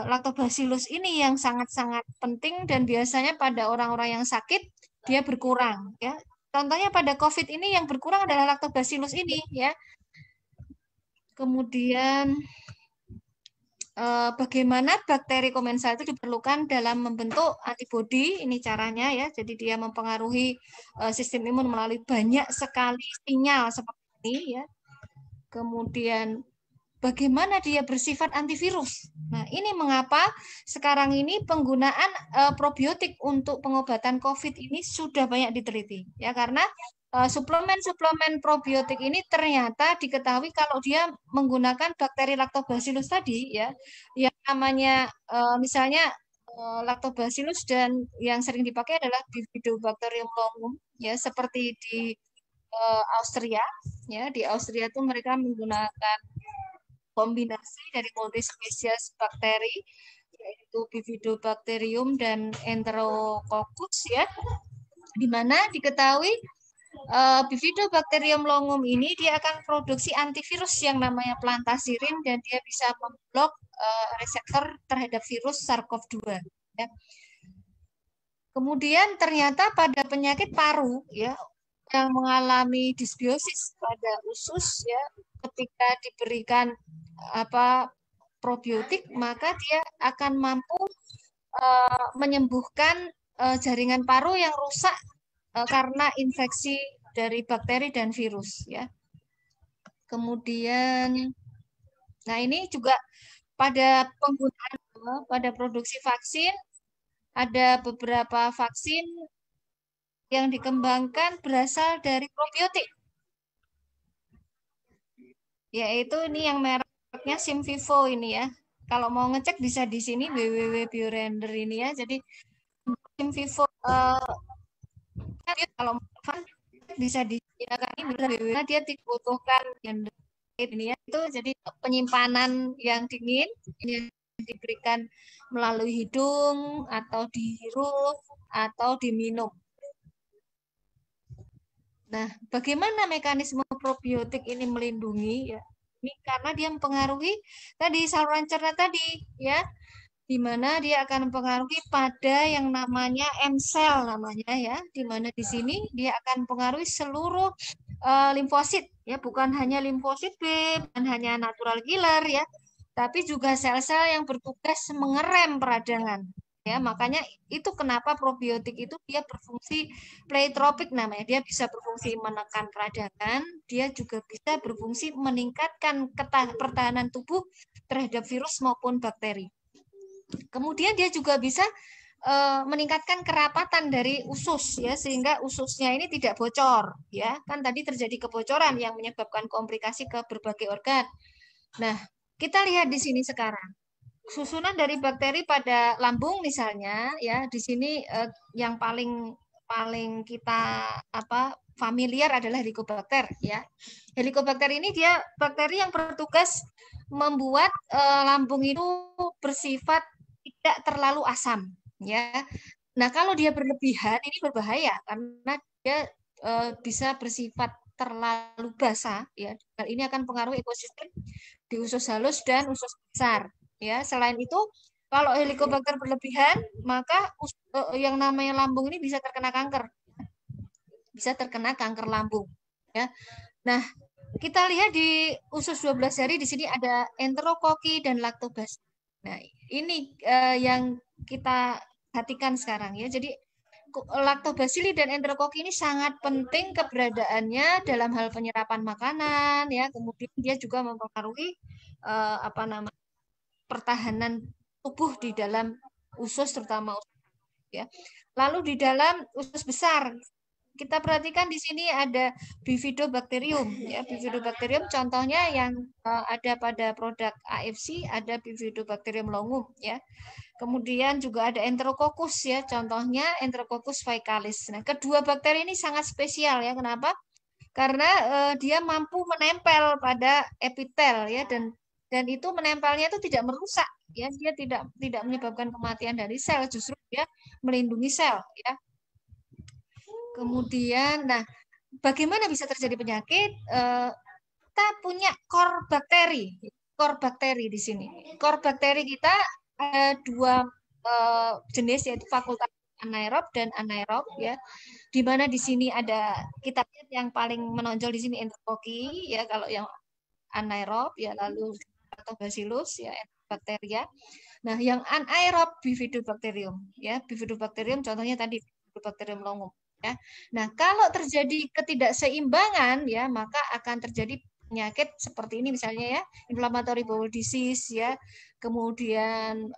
lactobacillus ini yang sangat-sangat penting dan biasanya pada orang-orang yang sakit dia berkurang ya. Contohnya pada COVID ini yang berkurang adalah lactobacillus ini ya. Kemudian bagaimana bakteri komensal itu diperlukan dalam membentuk antibodi, ini caranya ya. Jadi dia mempengaruhi sistem imun melalui banyak sekali sinyal seperti ini ya. Kemudian bagaimana dia bersifat antivirus. Nah, ini mengapa sekarang ini penggunaan probiotik untuk pengobatan COVID ini sudah banyak diteliti. Ya, karena suplemen-suplemen probiotik ini ternyata diketahui kalau dia menggunakan bakteri Lactobacillus tadi, ya, yang namanya misalnya Lactobacillus, dan yang sering dipakai adalah Bifidobacterium longum, ya, seperti di Austria, ya, di Austria itu mereka menggunakan kombinasi dari multispesies bakteri, yaitu Bifidobacterium dan Enterococcus, ya, di mana diketahui Bifidobacterium longum ini dia akan produksi antivirus yang namanya plantasirin, dan dia bisa memblok reseptor terhadap virus SARS-CoV-2. Ya. Kemudian ternyata pada penyakit paru, ya, yang mengalami disbiosis pada usus, ya, ketika diberikan probiotik, maka dia akan mampu menyembuhkan jaringan paru yang rusak karena infeksi dari bakteri dan virus, ya. Kemudian, nah ini juga pada penggunaan pada produksi vaksin, ada beberapa vaksin yang dikembangkan berasal dari probiotik, yaitu ini yang mereknya Simvivo ini, ya. Kalau mau ngecek bisa di sini www.biorender ini, ya. Jadi Simvivo kalau bisa karena dia dibutuhkan ini, ya, itu jadi penyimpanan yang dingin yang diberikan melalui hidung atau dihirup atau diminum. Nah, bagaimana mekanisme probiotik ini melindungi, ya? Ini karena dia mempengaruhi tadi saluran cerna tadi, ya, di mana dia akan mempengaruhi pada yang namanya M-cell namanya, ya, di mana di sini dia akan mempengaruhi seluruh limfosit, ya, bukan hanya limfosit B, bukan hanya natural killer, ya, tapi juga sel-sel yang bertugas mengerem peradangan. Ya, makanya itu kenapa probiotik itu dia berfungsi pleiotropik namanya. Dia bisa berfungsi menekan peradangan, dia juga bisa berfungsi meningkatkan pertahanan tubuh terhadap virus maupun bakteri. Kemudian dia juga bisa meningkatkan kerapatan dari usus, ya, sehingga ususnya ini tidak bocor, ya. Kan tadi terjadi kebocoran yang menyebabkan komplikasi ke berbagai organ. Nah, kita lihat di sini sekarang. Susunan dari bakteri pada lambung misalnya, ya, di sini yang paling kita familiar adalah Helicobacter, ya. Helicobacter ini dia bakteri yang bertugas membuat lambung itu bersifat tidak terlalu asam, ya. Nah, kalau dia berlebihan ini berbahaya karena dia bisa bersifat terlalu basah, ya. Hal ini akan pengaruhi ekosistem di usus halus dan usus besar, ya. Selain itu, kalau Helicobacter berlebihan, maka yang namanya lambung ini bisa terkena kanker. Bisa terkena kanker lambung, ya. Nah, kita lihat di usus 12 hari di sini ada Enterokoki dan Lactobacillus. Nah, ini yang kita perhatikan sekarang, ya. Jadi Lactobacillus dan Enterokoki ini sangat penting keberadaannya dalam hal penyerapan makanan, ya. Kemudian dia juga mempengaruhi pertahanan tubuh di dalam usus, terutama usus, ya. Lalu di dalam usus besar kita perhatikan di sini ada Bifidobacterium, ya. Bifidobacterium contohnya yang ada pada produk AFC ada Bifidobacterium longum, ya. Kemudian juga ada Enterococcus, ya, contohnya Enterococcus faecalis. Nah, kedua bakteri ini sangat spesial, ya. Kenapa? Karena dia mampu menempel pada epitel, ya, dan itu menempelnya itu tidak merusak, ya. Dia tidak menyebabkan kematian dari sel, justru dia melindungi sel, ya. Kemudian, nah, bagaimana bisa terjadi penyakit? Kita punya core bakteri di sini. Core bakteri kita ada dua jenis, yaitu fakultatif anaerob dan anaerob, ya. Di mana di sini ada, kita lihat yang paling menonjol di sini Enterokoki, ya, kalau yang anaerob, ya, lalu Lactobacillus, ya, bakteria. Nah, yang anaerob Bifidobacterium, ya. Bifidobacterium contohnya tadi Bifidobacterium longum, ya. Nah, kalau terjadi ketidakseimbangan, ya, maka akan terjadi penyakit seperti ini misalnya ya, inflammatory bowel disease ya. Kemudian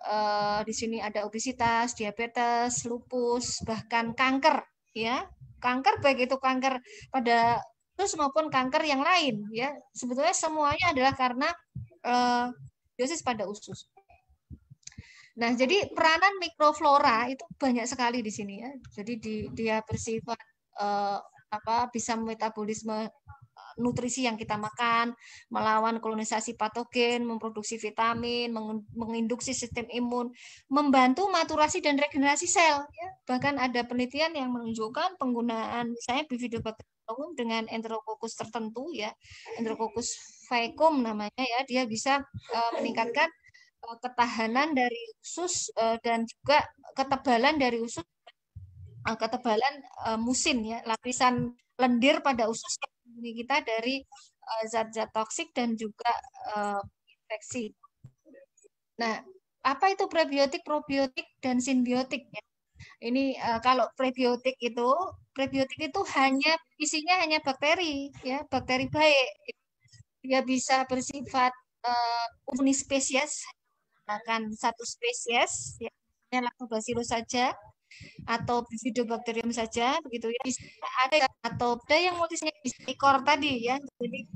di sini ada obesitas, diabetes, lupus, bahkan kanker ya. Kanker baik itu kanker pada usus maupun kanker yang lain ya. Sebetulnya semuanya adalah karena dibiosis pada usus. Nah, jadi peranan mikroflora itu banyak sekali di sini ya. Jadi dia bersifat bisa metabolisme nutrisi yang kita makan, melawan kolonisasi patogen, memproduksi vitamin, menginduksi sistem imun, membantu maturasi dan regenerasi sel. Ya. Bahkan ada penelitian yang menunjukkan penggunaan misalnya Bifidobacterium dengan Enterococcus tertentu ya, Enterococcus faecum namanya ya, dia bisa meningkatkan ketahanan dari usus dan juga ketebalan dari usus, ketebalan musin ya, lapisan lendir pada usus yang melindungi kita dari zat-zat toksik dan juga infeksi. Nah, apa itu prebiotik, probiotik, dan simbiotik ya? Ini kalau prebiotik itu isinya hanya bakteri ya, bakteri baik. Dia bisa bersifat unispesies, akan satu spesies ya, Lactobacillus saja atau Bifidobacterium saja begitu ya. Ada atau ada yang multispecifikor tadi ya. Jadi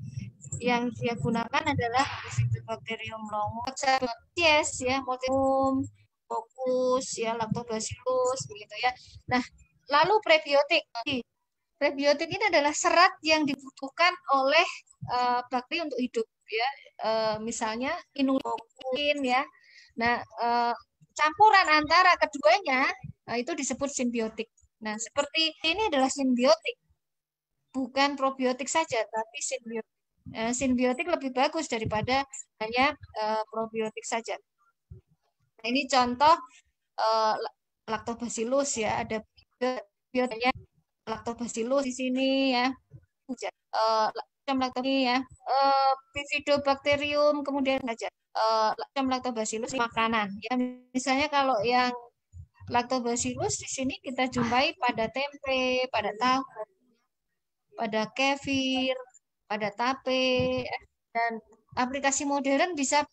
yang dia gunakan adalah Bifidobacterium longus spesies ya, multium, fokus ya, Lactobacillus begitu ya. Nah, lalu prebiotik. Prebiotik ini adalah serat yang dibutuhkan oleh bakteri untuk hidup ya. Misalnya inulokin ya. Nah, campuran antara keduanya itu disebut simbiotik. Nah, seperti ini adalah simbiotik. Bukan probiotik saja, tapi simbiotik. Simbiotik lebih bagus daripada hanya probiotik saja. Nah, ini contoh Lactobacillus ya, ada biotiknya Lactobacillus di sini ya. Ya, Bifidobacterium, kemudian saja Lactobacillus makanan. Ya, misalnya kalau yang Lactobacillus di sini kita jumpai pada tempe, pada tahu, pada kefir, pada tape, dan aplikasi modern bisa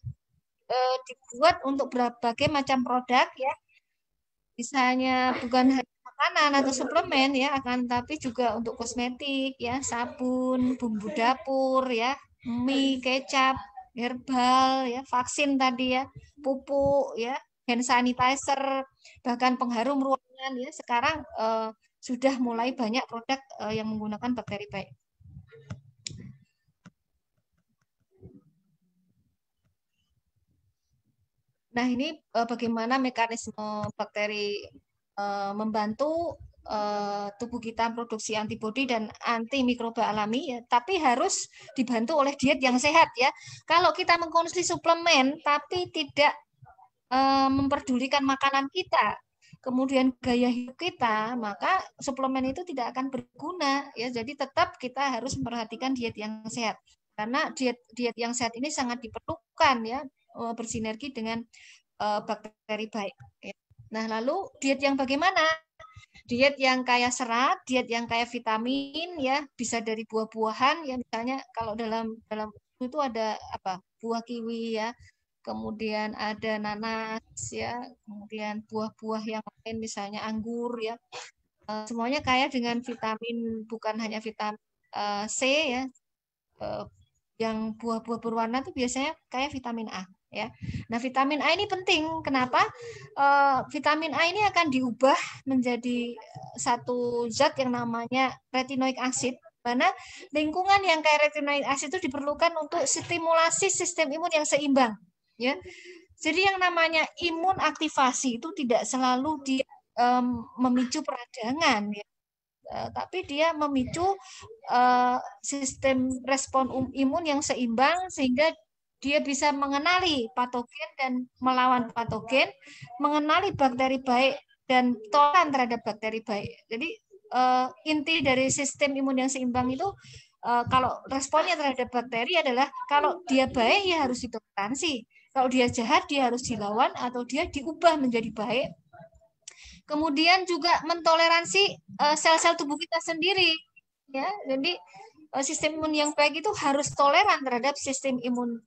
dibuat untuk berbagai macam produk ya. Misalnya bukan hanya makanan atau suplemen ya, akan tapi juga untuk kosmetik ya, sabun, bumbu dapur ya, mie, kecap, herbal ya, vaksin tadi ya, pupuk ya, hand sanitizer, bahkan pengharum ruangan ya. Sekarang sudah mulai banyak produk yang menggunakan bakteri baik. Nah, ini bagaimana mekanisme bakteri membantu tubuh kita produksi antibodi dan antimikroba alami ya, tapi harus dibantu oleh diet yang sehat ya. Kalau kita mengkonsumsi suplemen tapi tidak memperdulikan makanan kita, kemudian gaya hidup kita, maka suplemen itu tidak akan berguna ya. Jadi tetap kita harus memperhatikan diet yang sehat. Karena diet yang sehat ini sangat diperlukan ya, bersinergi dengan bakteri baik. Ya. Nah, lalu diet yang bagaimana? Diet yang kaya serat, diet yang kaya vitamin ya, bisa dari buah-buahan ya, misalnya kalau dalam itu ada apa? Buah kiwi ya. Kemudian ada nanas ya, kemudian buah-buah yang lain misalnya anggur ya. Semuanya kaya dengan vitamin, bukan hanya vitamin C ya. Yang buah-buah berwarna itu biasanya kaya vitamin A ya. Nah, vitamin A ini penting. Kenapa? Vitamin A ini akan diubah menjadi satu zat yang namanya retinoic acid. Mana lingkungan yang kaya retinoic acid itu diperlukan untuk stimulasi sistem imun yang seimbang. Ya, jadi yang namanya imun aktivasi itu tidak selalu memicu peradangan, ya. Tapi dia memicu sistem respon imun yang seimbang sehingga dia bisa mengenali patogen dan melawan patogen, mengenali bakteri baik dan toleran terhadap bakteri baik. Jadi inti dari sistem imun yang seimbang itu kalau responnya terhadap bakteri adalah kalau dia baik ya harus ditoleransi. Kalau dia jahat, dia harus dilawan atau dia diubah menjadi baik. Kemudian juga mentoleransi sel-sel tubuh kita sendiri. Ya, jadi sistem imun yang baik itu harus toleran terhadap sistem imun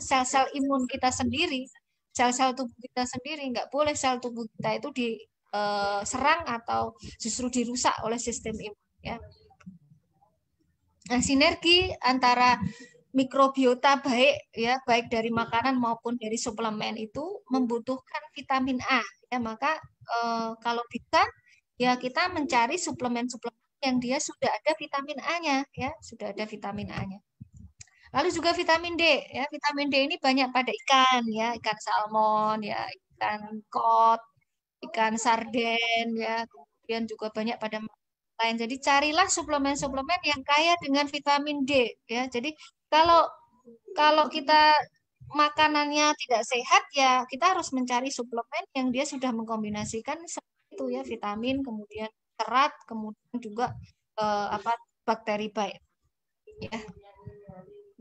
sel-sel imun kita sendiri, sel-sel tubuh kita sendiri. Nggak boleh sel tubuh kita itu diserang atau justru dirusak oleh sistem imun. Ya. Nah, sinergi antara mikrobiota baik dari makanan maupun dari suplemen itu membutuhkan vitamin A. Ya, maka kalau bisa ya kita mencari suplemen-suplemen yang dia sudah ada vitamin A-nya, ya sudah ada vitamin A-nya. Lalu juga vitamin D, ya vitamin D ini banyak pada ikan, ya ikan salmon, ya ikan kod, ikan sarden, ya kemudian juga banyak pada lain. Jadi carilah suplemen-suplemen yang kaya dengan vitamin D, ya. Jadi kalau kita makanannya tidak sehat, ya kita harus mencari suplemen yang dia sudah mengkombinasikan itu, ya vitamin, kemudian serat, kemudian juga bakteri baik. Ya.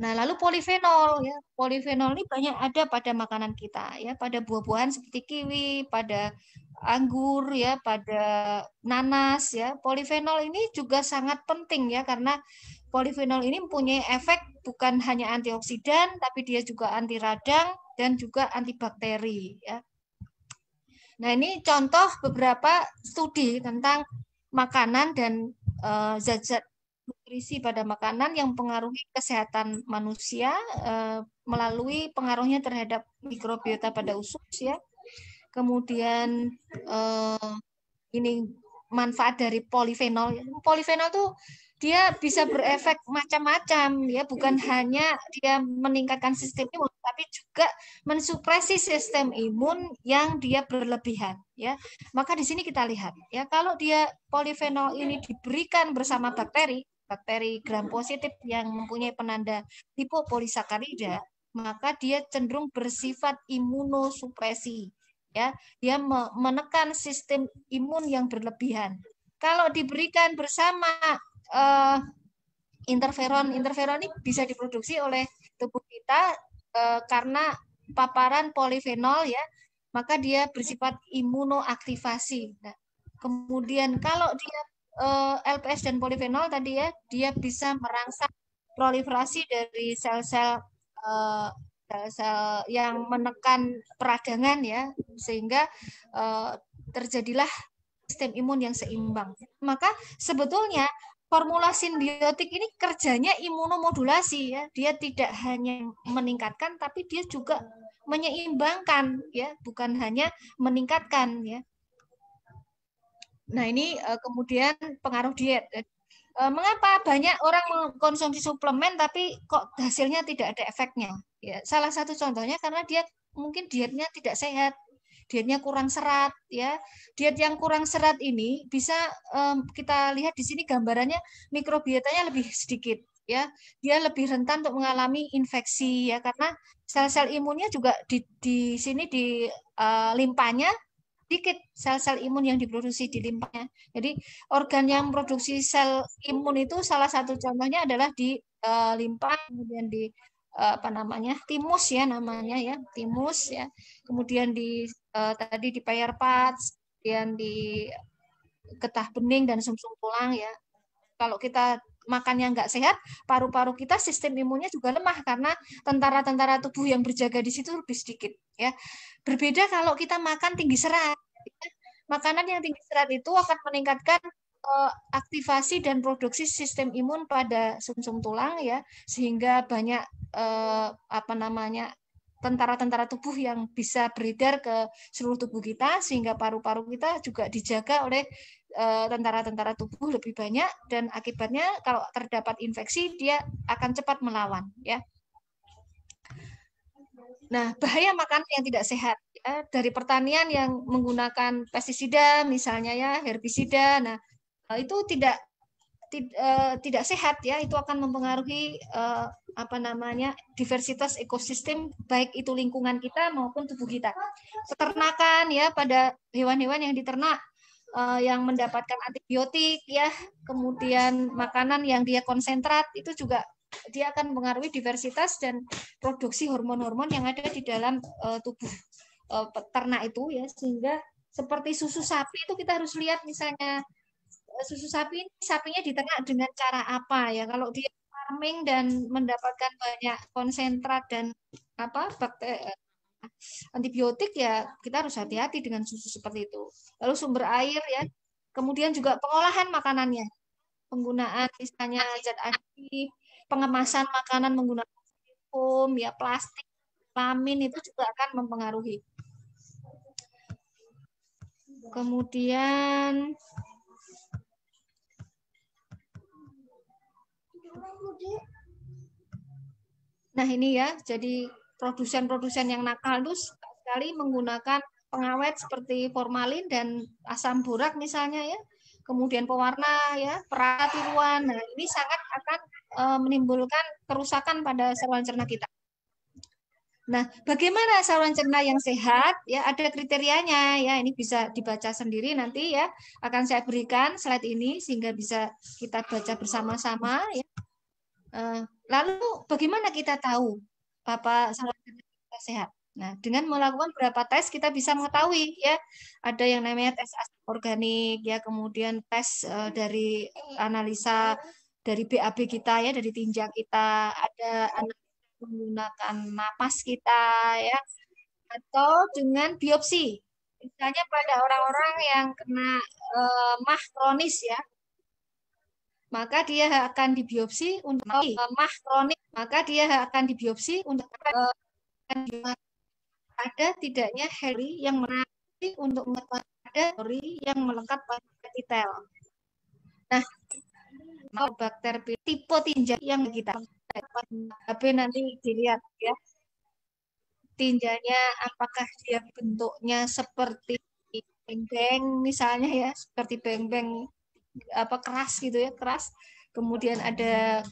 Nah, lalu polifenol, ya polifenol ini banyak ada pada makanan kita, ya pada buah-buahan seperti kiwi, pada anggur, ya pada nanas, ya polifenol ini juga sangat penting, ya karena polifenol ini mempunyai efek bukan hanya antioksidan, tapi dia juga anti radang dan juga antibakteri, ya. Nah, ini contoh beberapa studi tentang makanan dan zat-zat nutrisi pada makanan yang mempengaruhi kesehatan manusia melalui pengaruhnya terhadap mikrobiota pada usus, ya. Kemudian ini manfaat dari polifenol. Polifenol tuh dia bisa berefek macam-macam, ya bukan hanya dia meningkatkan sistem imun, tapi juga mensupresi sistem imun yang dia berlebihan, ya. Maka di sini kita lihat, ya kalau dia polifenol ini diberikan bersama bakteri gram positif yang mempunyai penanda lipopolisakarida, maka dia cenderung bersifat imunosupresi, ya. Dia menekan sistem imun yang berlebihan. Kalau diberikan bersama interferon ini bisa diproduksi oleh tubuh kita karena paparan polifenol, ya, maka dia bersifat imunoaktivasi. Nah, kemudian kalau dia LPS dan polifenol tadi, ya, dia bisa merangsang proliferasi dari sel-sel yang menekan peradangan, ya, sehingga terjadilah sistem imun yang seimbang. Maka sebetulnya formula simbiotik ini kerjanya imunomodulasi, ya. Dia tidak hanya meningkatkan, tapi dia juga menyeimbangkan, ya, bukan hanya meningkatkan, ya. Nah, ini kemudian pengaruh diet. Mengapa banyak orang mengkonsumsi suplemen tapi kok hasilnya tidak ada efeknya? Ya, salah satu contohnya karena dia mungkin dietnya tidak sehat. Dietnya kurang serat, ya. Diet yang kurang serat ini bisa kita lihat di sini gambarannya mikrobiotanya lebih sedikit, ya. Dia lebih rentan untuk mengalami infeksi, ya, karena sel-sel imunnya juga di sini di limpanya sedikit sel-sel imun yang diproduksi di limpanya. Jadi organ yang memproduksi sel imun itu salah satu contohnya adalah di limpa, kemudian di timus, ya namanya, ya timus, ya, kemudian tadi di payer parts, kemudian di getah bening dan sumsum tulang, ya. Kalau kita makannya nggak sehat, paru-paru kita sistem imunnya juga lemah karena tentara-tentara tubuh yang berjaga di situ lebih sedikit, ya. Berbeda kalau kita makan tinggi serat, ya. Makanan yang tinggi serat itu akan meningkatkan aktivasi dan produksi sistem imun pada sumsum tulang, ya, sehingga banyak tentara-tentara tubuh yang bisa beredar ke seluruh tubuh kita, sehingga paru-paru kita juga dijaga oleh tentara-tentara tubuh lebih banyak, dan akibatnya kalau terdapat infeksi dia akan cepat melawan, ya. Nah, bahaya makanan yang tidak sehat, ya, dari pertanian yang menggunakan pestisida misalnya, ya, herbisida. Nah, itu tidak sehat, ya. Itu akan mempengaruhi diversitas ekosistem, baik itu lingkungan kita maupun tubuh kita. Peternakan, ya, pada hewan-hewan yang diternak yang mendapatkan antibiotik, ya, kemudian makanan yang dia konsentrat, itu juga dia akan mempengaruhi diversitas dan produksi hormon-hormon yang ada di dalam tubuh peternak itu, ya, sehingga seperti susu sapi itu kita harus lihat misalnya susu sapi ini sapinya diternak dengan cara apa ya? Kalau dia farming dan mendapatkan banyak konsentrat dan antibiotik ya kita harus hati-hati dengan susu seperti itu. Lalu sumber air ya. Kemudian juga pengolahan makanannya. Penggunaan misalnya zat adif, pengemasan makanan menggunakan foam, ya plastik, lamin itu juga akan mempengaruhi. Kemudian nah ini ya, jadi produsen-produsen yang nakal itu sekali menggunakan pengawet seperti formalin dan asam borak misalnya ya, kemudian pewarna ya, perat tiruan. Nah, ini sangat akan menimbulkan kerusakan pada saluran cerna kita. Nah, bagaimana saluran cerna yang sehat? Ya, ada kriterianya ya. Ini bisa dibaca sendiri nanti ya. Akan saya berikan slide ini sehingga bisa kita baca bersama-sama ya. Lalu bagaimana kita tahu Bapak saluran cerna kita sehat? Nah, dengan melakukan beberapa tes kita bisa mengetahui ya. Ada yang namanya tes asam organik ya, kemudian tes dari analisa dari BAB kita ya, dari tinja kita, ada menggunakan napas kita ya, atau dengan biopsi. Misalnya pada orang-orang yang kena MAH kronis ya, maka dia akan dibiopsi untuk MAH kronis, maka dia akan dibiopsi untuk ada tidaknya heli yang menarik untuk mengetahui yang melekat pada epithel. Nah, bakteri tipe tinja yang kita tapi nanti dilihat ya tinjanya apakah dia bentuknya seperti beng-beng misalnya ya, seperti beng-beng keras gitu ya, keras. Kemudian ada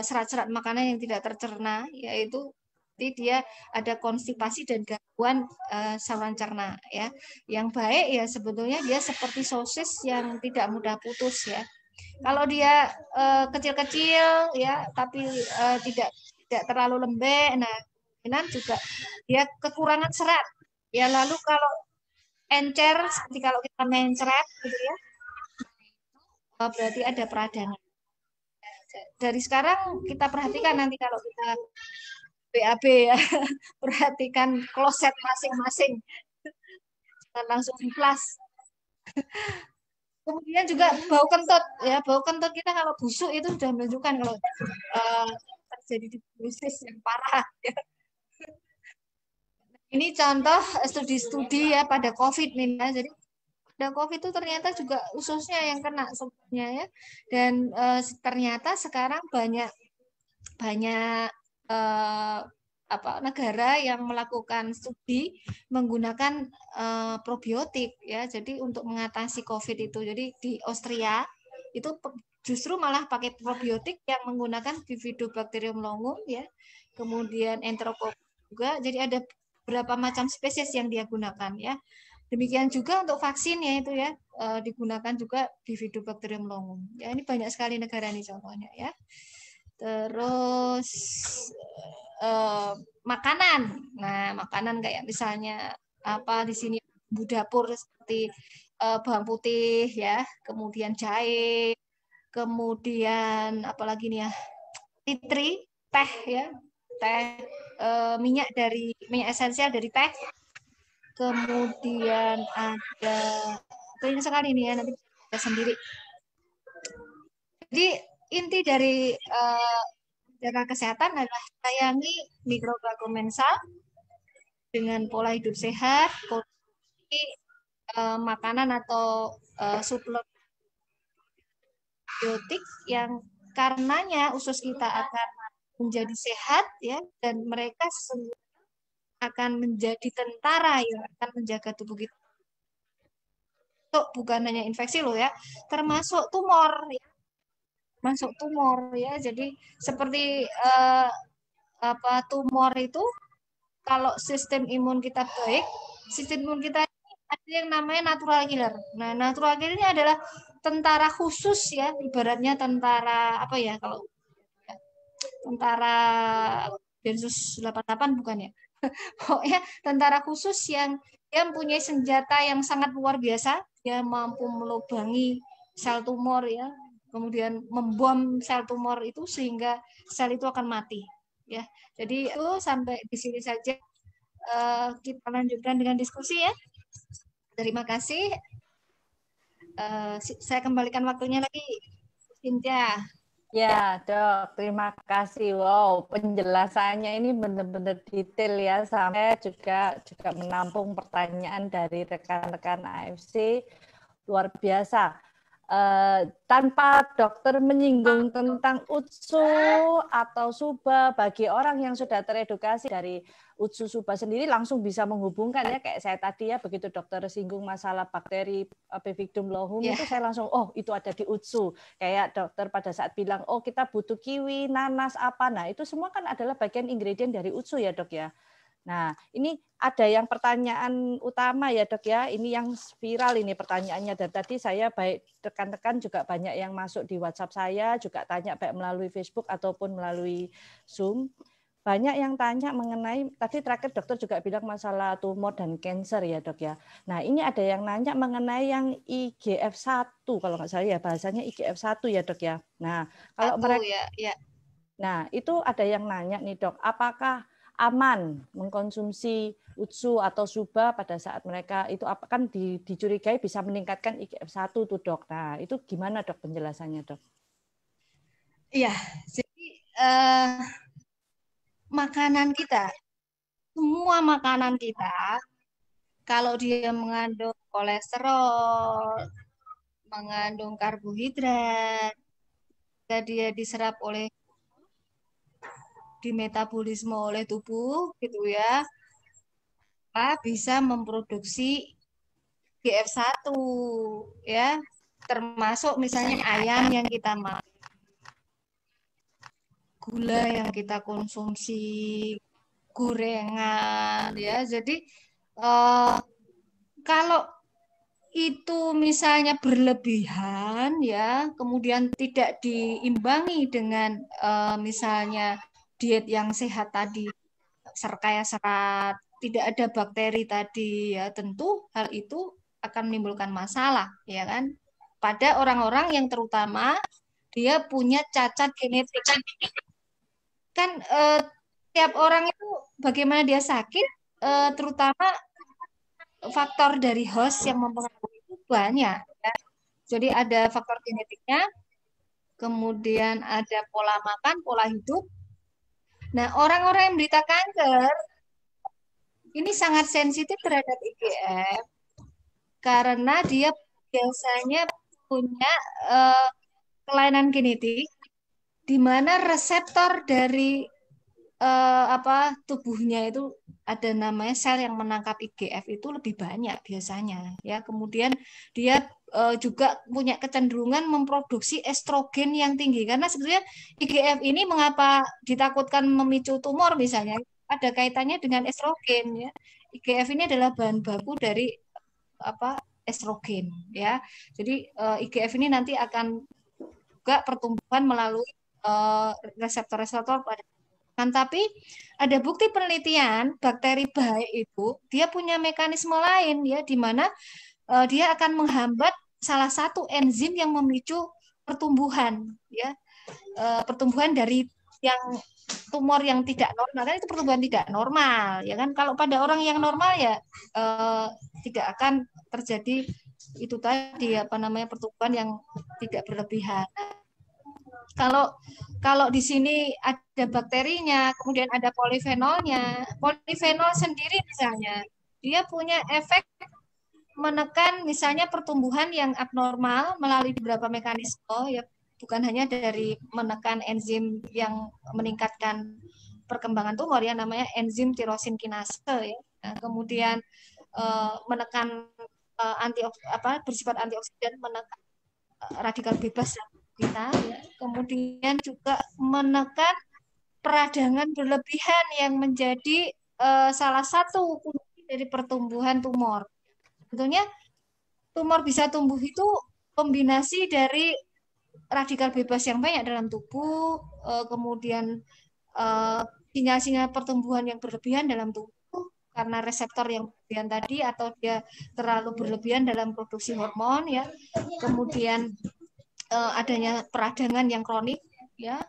serat-serat makanan yang tidak tercerna, yaitu dia ada konstipasi dan gangguan saluran cerna ya. Yang baik ya sebetulnya dia seperti sosis yang tidak mudah putus ya. Kalau dia kecil-kecil ya, tapi tidak terlalu lembek, nah juga dia kekurangan serat. Ya lalu kalau encer, seperti kalau kita mencret gitu ya, berarti ada peradangan. Dari sekarang kita perhatikan nanti kalau kita BAB ya, perhatikan kloset masing-masing, jangan langsung di-flash. Kemudian juga bau kentut ya, bau kentut kita kalau busuk itu sudah menunjukkan kalau terjadi tuberkulosis yang parah ya. Ini contoh studi-studi ya pada COVID nih ya. Jadi pada COVID itu ternyata juga ususnya yang kena sebenarnya ya. Dan ternyata sekarang banyak negara yang melakukan studi menggunakan probiotik ya. Jadi untuk mengatasi COVID itu. Jadi di Austria itu justru malah pakai probiotik yang menggunakan Bifidobacterium longum ya. Kemudian Enterococcus juga. Jadi ada berapa macam spesies yang dia gunakan ya. Demikian juga untuk vaksinnya itu ya digunakan juga Bifidobacterium longum. Ya ini banyak sekali negara nih contohnya ya. Terus makanan. Nah, makanan kayak misalnya di sini bumbu dapur seperti bawang putih ya, kemudian jahe, kemudian apalagi nih ya, titri, teh ya, teh minyak esensial dari teh. Kemudian ada banyak sekali nih ya, nanti kita sendiri. Jadi inti dari jaga kesehatan adalah sayangi mikroba komensal dengan pola hidup sehat, konsumsi makanan atau suplemen probiotik yang karenanya usus kita akan menjadi sehat ya, dan mereka akan menjadi tentara yang akan menjaga tubuh kita. Itu bukan hanya infeksi loh ya, termasuk tumor ya. Masuk tumor ya. Jadi seperti tumor itu kalau sistem imun kita baik, sistem imun kita ada yang namanya natural killer. Nah, natural killer ini adalah tentara khusus ya, ibaratnya tentara kalau tentara Densus 88 bukan ya. Pokoknya tentara khusus yang dia mempunyai senjata yang sangat luar biasa. Dia mampu melubangi sel tumor ya, kemudian membom sel tumor itu sehingga sel itu akan mati. Ya, jadi itu sampai di sini saja. Kita lanjutkan dengan diskusi ya. Terima kasih. Saya kembalikan waktunya lagi, Cynthia. Ya, Dok, terima kasih. Wow, penjelasannya ini benar-benar detail ya, sampai juga menampung pertanyaan dari rekan-rekan AFC. Luar biasa. Tanpa dokter menyinggung tentang UTSU atau SUBA, bagi orang yang sudah teredukasi dari UTSU SUBA sendiri langsung bisa menghubungkan ya, kayak saya tadi ya, begitu dokter singgung masalah bakteri Bifidum lohum itu saya langsung itu ada di UTSU. Kayak dokter pada saat bilang kita butuh kiwi, nanas apa, nah itu semua kan adalah bagian ingredient dari UTSU ya, Dok ya. Nah, ini ada yang pertanyaan utama ya, Dok ya. Ini yang viral ini pertanyaannya. Dan tadi saya baik rekan-rekan juga banyak yang masuk di WhatsApp saya, juga tanya baik melalui Facebook ataupun melalui Zoom. Banyak yang tanya mengenai, tadi terakhir dokter juga bilang masalah tumor dan cancer ya, Dok ya. Nah, ini ada yang nanya mengenai yang IGF-1, kalau nggak salah ya, bahasanya IGF-1 ya, Dok ya. Nah, kalau mereka, nah itu ada yang nanya nih, Dok, apakah aman mengkonsumsi UTSU atau SUBA pada saat mereka itu kan dicurigai bisa meningkatkan IGF-1 tuh, Dok. Nah, itu gimana, Dok, penjelasannya, Dok? Iya, jadi makanan kita, semua makanan kita, kalau dia mengandung kolesterol, mengandung karbohidrat, dia diserap oleh dimetabolisme oleh tubuh gitu ya, bisa memproduksi GF1 ya, termasuk misalnya ayam yang kita makan, gula yang kita konsumsi, gorengan ya. Jadi kalau itu misalnya berlebihan ya, kemudian tidak diimbangi dengan misalnya diet yang sehat tadi, kaya serat, tidak ada bakteri tadi ya, tentu hal itu akan menimbulkan masalah ya kan, pada orang-orang yang terutama dia punya cacat genetik. Kan tiap orang itu bagaimana dia sakit, terutama faktor dari host yang mempengaruhi itu banyak ya. Jadi ada faktor genetiknya, kemudian ada pola makan, pola hidup. Nah, orang-orang yang menderita kanker ini sangat sensitif terhadap IGF karena dia biasanya punya kelainan genetik di mana reseptor dari tubuhnya itu ada namanya sel yang menangkap IGF itu lebih banyak biasanya ya. Kemudian dia juga punya kecenderungan memproduksi estrogen yang tinggi karena sebenarnya IGF ini mengapa ditakutkan memicu tumor misalnya, ada kaitannya dengan estrogen ya. IGF ini adalah bahan baku dari estrogen ya. Jadi IGF ini nanti akan juga pertumbuhan melalui reseptor-reseptor pada. Kan, tapi ada bukti penelitian bakteri baik itu dia punya mekanisme lain ya, di mana dia akan menghambat salah satu enzim yang memicu pertumbuhan ya, pertumbuhan dari yang tumor yang tidak normal, kan itu pertumbuhan tidak normal ya kan. Kalau pada orang yang normal ya tidak akan terjadi itu tadi pertumbuhan yang tidak berlebihan. Kalau di sini ada bakterinya, kemudian ada polifenolnya. Polifenol sendiri misalnya, dia punya efek menekan misalnya pertumbuhan yang abnormal melalui beberapa mekanisme ya, bukan hanya dari menekan enzim yang meningkatkan perkembangan tumor ya, namanya enzim tirosin kinase ya. Nah, kemudian menekan bersifat antioksidan, menekan radikal bebas kita ya. Kemudian juga menekan peradangan berlebihan yang menjadi salah satu kunci dari pertumbuhan tumor. Sebetulnya tumor bisa tumbuh itu kombinasi dari radikal bebas yang banyak dalam tubuh, kemudian sinyal-sinyal pertumbuhan yang berlebihan dalam tubuh karena reseptor yang berlebihan tadi atau dia terlalu berlebihan dalam produksi hormon ya. Kemudian adanya peradangan yang kronik ya,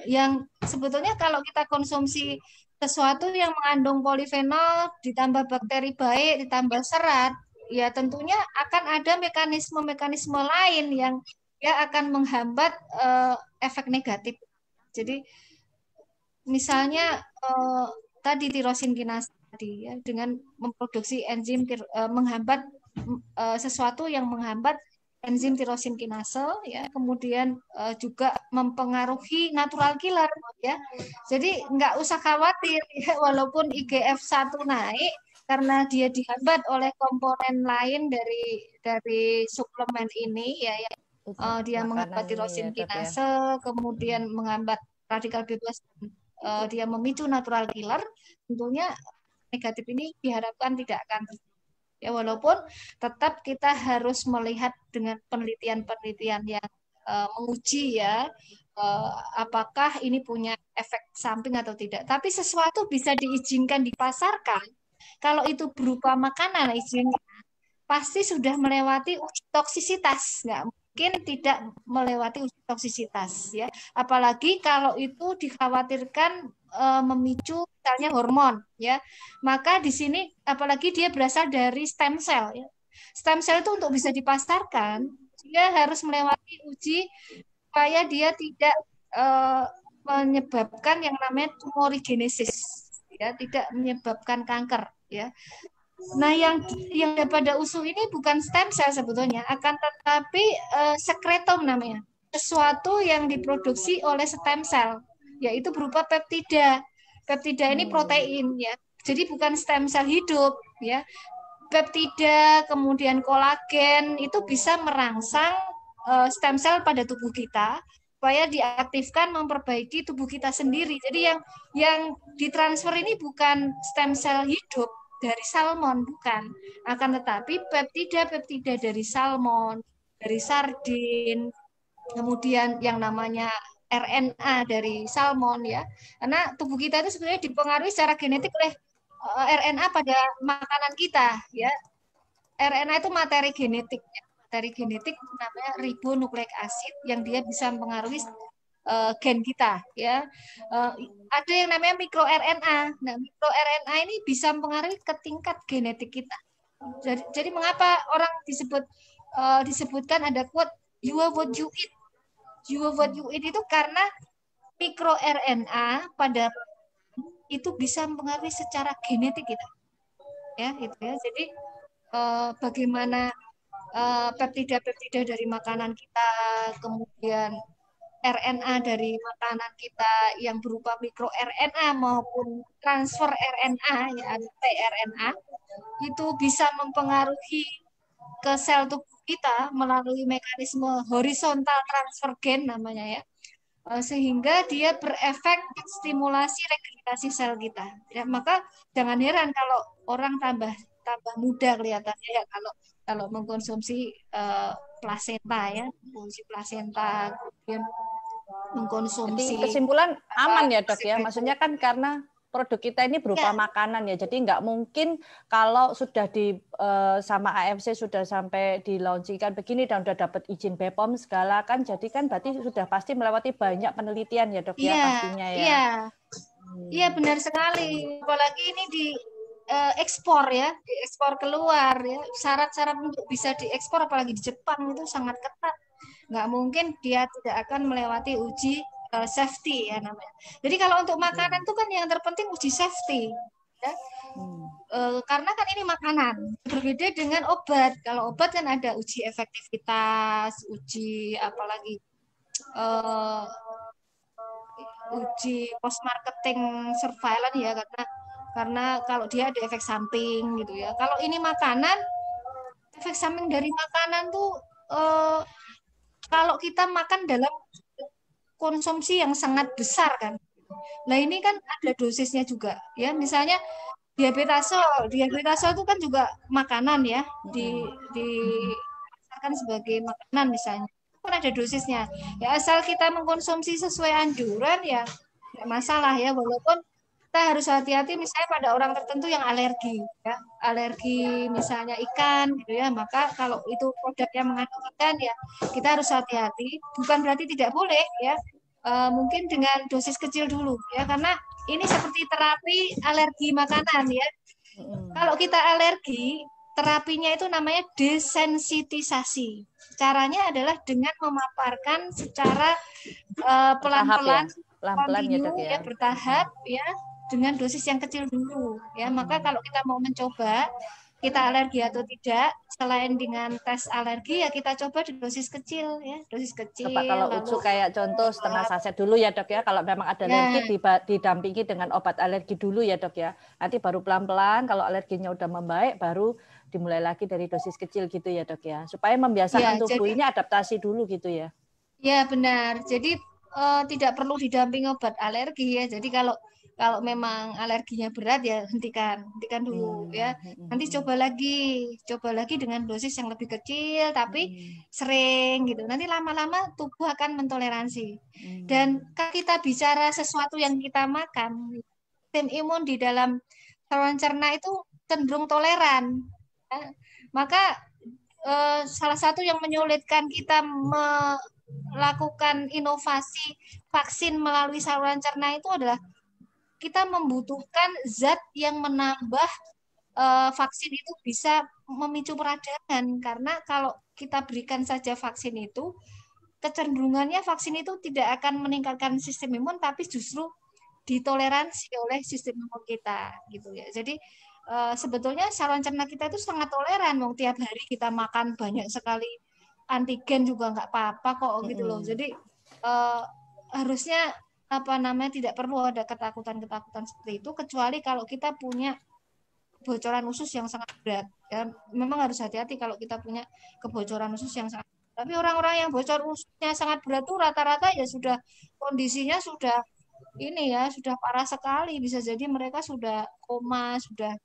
yang sebetulnya kalau kita konsumsi sesuatu yang mengandung polifenol ditambah bakteri baik ditambah serat ya tentunya akan ada mekanisme-mekanisme lain yang ya akan menghambat efek negatif. Jadi misalnya tadi tirosin kinase tadi ya, dengan memproduksi enzim menghambat sesuatu yang menghambat enzim tirosin kinase ya, kemudian juga mempengaruhi natural killer ya. Jadi nggak usah khawatir ya, walaupun IGF-1 naik karena dia dihambat oleh komponen lain dari suplemen ini ya, dia menghambat tirosin kinase, kemudian menghambat radikal bebas, dia memicu natural killer, tentunya negatif ini diharapkan tidak akan terjadi. Ya, walaupun tetap kita harus melihat dengan penelitian-penelitian yang menguji ya apakah ini punya efek samping atau tidak. Tapi sesuatu bisa diizinkan dipasarkan kalau itu berupa makanan izinnya pasti sudah melewati uji toksisitas, nggak mungkin tidak melewati uji toksisitas ya. Apalagi kalau itu dikhawatirkan memicu misalnya hormon ya, maka di sini apalagi dia berasal dari stem cell ya. Stem cell itu untuk bisa dipasarkan dia harus melewati uji supaya dia tidak menyebabkan yang namanya tumorigenesis ya, tidak menyebabkan kanker ya. Nah, yang pada usus ini bukan stem cell sebetulnya, akan tetapi sekretom namanya, sesuatu yang diproduksi oleh stem cell, yaitu berupa peptida. Peptida ini protein ya, jadi bukan stem cell hidup ya. Peptida kemudian kolagen itu bisa merangsang stem cell pada tubuh kita supaya diaktifkan memperbaiki tubuh kita sendiri. Jadi yang ditransfer ini bukan stem cell hidup dari salmon, bukan, akan tetapi peptida dari salmon, dari sardin, kemudian yang namanya RNA dari salmon ya, karena tubuh kita itu sebenarnya dipengaruhi secara genetik oleh RNA pada makanan kita ya. RNA itu materi genetik ya. Materi genetik namanya ribonukleik asid yang dia bisa mempengaruhi gen kita ya. Ada yang namanya mikroRNA. Nah, mikroRNA ini bisa mempengaruhi ke tingkat genetik kita. Jadi mengapa orang disebutkan ada quote you are what you eat. You are what you eat itu karena mikroRNA pada itu bisa mempengaruhi secara genetik kita. Ya, itu ya. Jadi bagaimana peptida-peptida dari makanan kita, kemudian RNA dari makanan kita yang berupa mikroRNA maupun transfer RNA ya tRNA itu bisa mempengaruhi ke sel tubuh kita melalui mekanisme horizontal transfer gen namanya ya, sehingga dia berefek stimulasi regenerasi sel kita ya. Maka jangan heran kalau orang tambah muda kelihatannya ya kalau mengkonsumsi plasenta ya, mengkonsumsi plasenta, kemudian mengkonsumsi. Jadi kesimpulan aman ya dok ya, maksudnya kan karena produk kita ini berupa makanan ya, jadi nggak mungkin kalau sudah sama AFC sudah sampai di launchingkan begini dan sudah dapat izin BPOM segala kan, jadi kan berarti sudah pasti melewati banyak penelitian ya dok ya pastinya ya. Iya benar sekali, apalagi ini di ekspor ya, diekspor keluar ya, syarat-syarat untuk bisa diekspor apalagi di Jepang itu sangat ketat, nggak mungkin dia tidak akan melewati uji safety ya namanya. Jadi kalau untuk makanan itu kan yang terpenting uji safety ya. Karena kan ini makanan, berbeda dengan obat. Kalau obat kan ada uji efektivitas, uji apalagi uji post marketing surveillance ya, karena kalau dia ada efek samping gitu ya. Kalau ini makanan, efek samping dari makanan tuh kalau kita makan dalam konsumsi yang sangat besar kan. Nah ini kan ada dosisnya juga ya. Misalnya diabetasol itu kan juga makanan ya, dipasarkan sebagai makanan misalnya. Kan ada dosisnya. Ya asal kita mengkonsumsi sesuai anjuran ya nggak masalah ya, walaupun kita harus hati-hati misalnya pada orang tertentu yang alergi, ya, alergi misalnya ikan, gitu ya. Maka kalau itu produk yang mengandung ikan, ya kita harus hati-hati. Bukan berarti tidak boleh, ya. Mungkin dengan dosis kecil dulu, ya, karena ini seperti terapi alergi makanan, ya. Kalau kita alergi, terapinya itu namanya desensitisasi. Caranya adalah dengan memaparkan secara pelan-pelan, pelan-pelan ya, Dok, ya. Bertahap, ya, dengan dosis yang kecil dulu, ya. Maka kalau kita mau mencoba kita alergi atau tidak, selain dengan tes alergi, ya kita coba di dosis kecil, ya, dosis kecil. Coba kalau Ucu kayak contoh setengah saset dulu ya, Dok, ya. Kalau memang ada alergi, didampingi dengan obat alergi dulu ya, Dok, ya. Nanti baru pelan-pelan kalau alerginya udah membaik, baru dimulai lagi dari dosis kecil gitu ya, Dok, ya. Supaya membiasakan tubuh ini adaptasi dulu gitu ya. Ya, benar. Jadi tidak perlu didampingi obat alergi, ya. Jadi kalau memang alerginya berat, ya hentikan dulu, ya. Nanti coba lagi dengan dosis yang lebih kecil tapi sering gitu. Nanti lama-lama tubuh akan mentoleransi. Dan kalau kita bicara sesuatu yang kita makan, sistem imun di dalam saluran cerna itu cenderung toleran, ya. Maka salah satu yang menyulitkan kita melakukan inovasi vaksin melalui saluran cerna itu adalah kita membutuhkan zat yang menambah vaksin itu bisa memicu peradangan, karena kalau kita berikan saja vaksin itu, kecenderungannya vaksin itu tidak akan meningkatkan sistem imun, tapi justru ditoleransi oleh sistem imun kita, gitu ya. Jadi sebetulnya saluran cerna kita itu sangat toleran, mau tiap hari kita makan banyak sekali antigen juga nggak apa-apa kok, gitu loh. Jadi harusnya tidak perlu ada ketakutan seperti itu, kecuali kalau kita punya kebocoran usus yang sangat berat, ya. Memang harus hati-hati kalau kita punya kebocoran usus yang sangat berat. Tapi orang-orang yang bocor ususnya sangat berat tuh rata-rata ya sudah kondisinya sudah ini ya, sudah parah sekali. Bisa jadi mereka sudah koma, sudah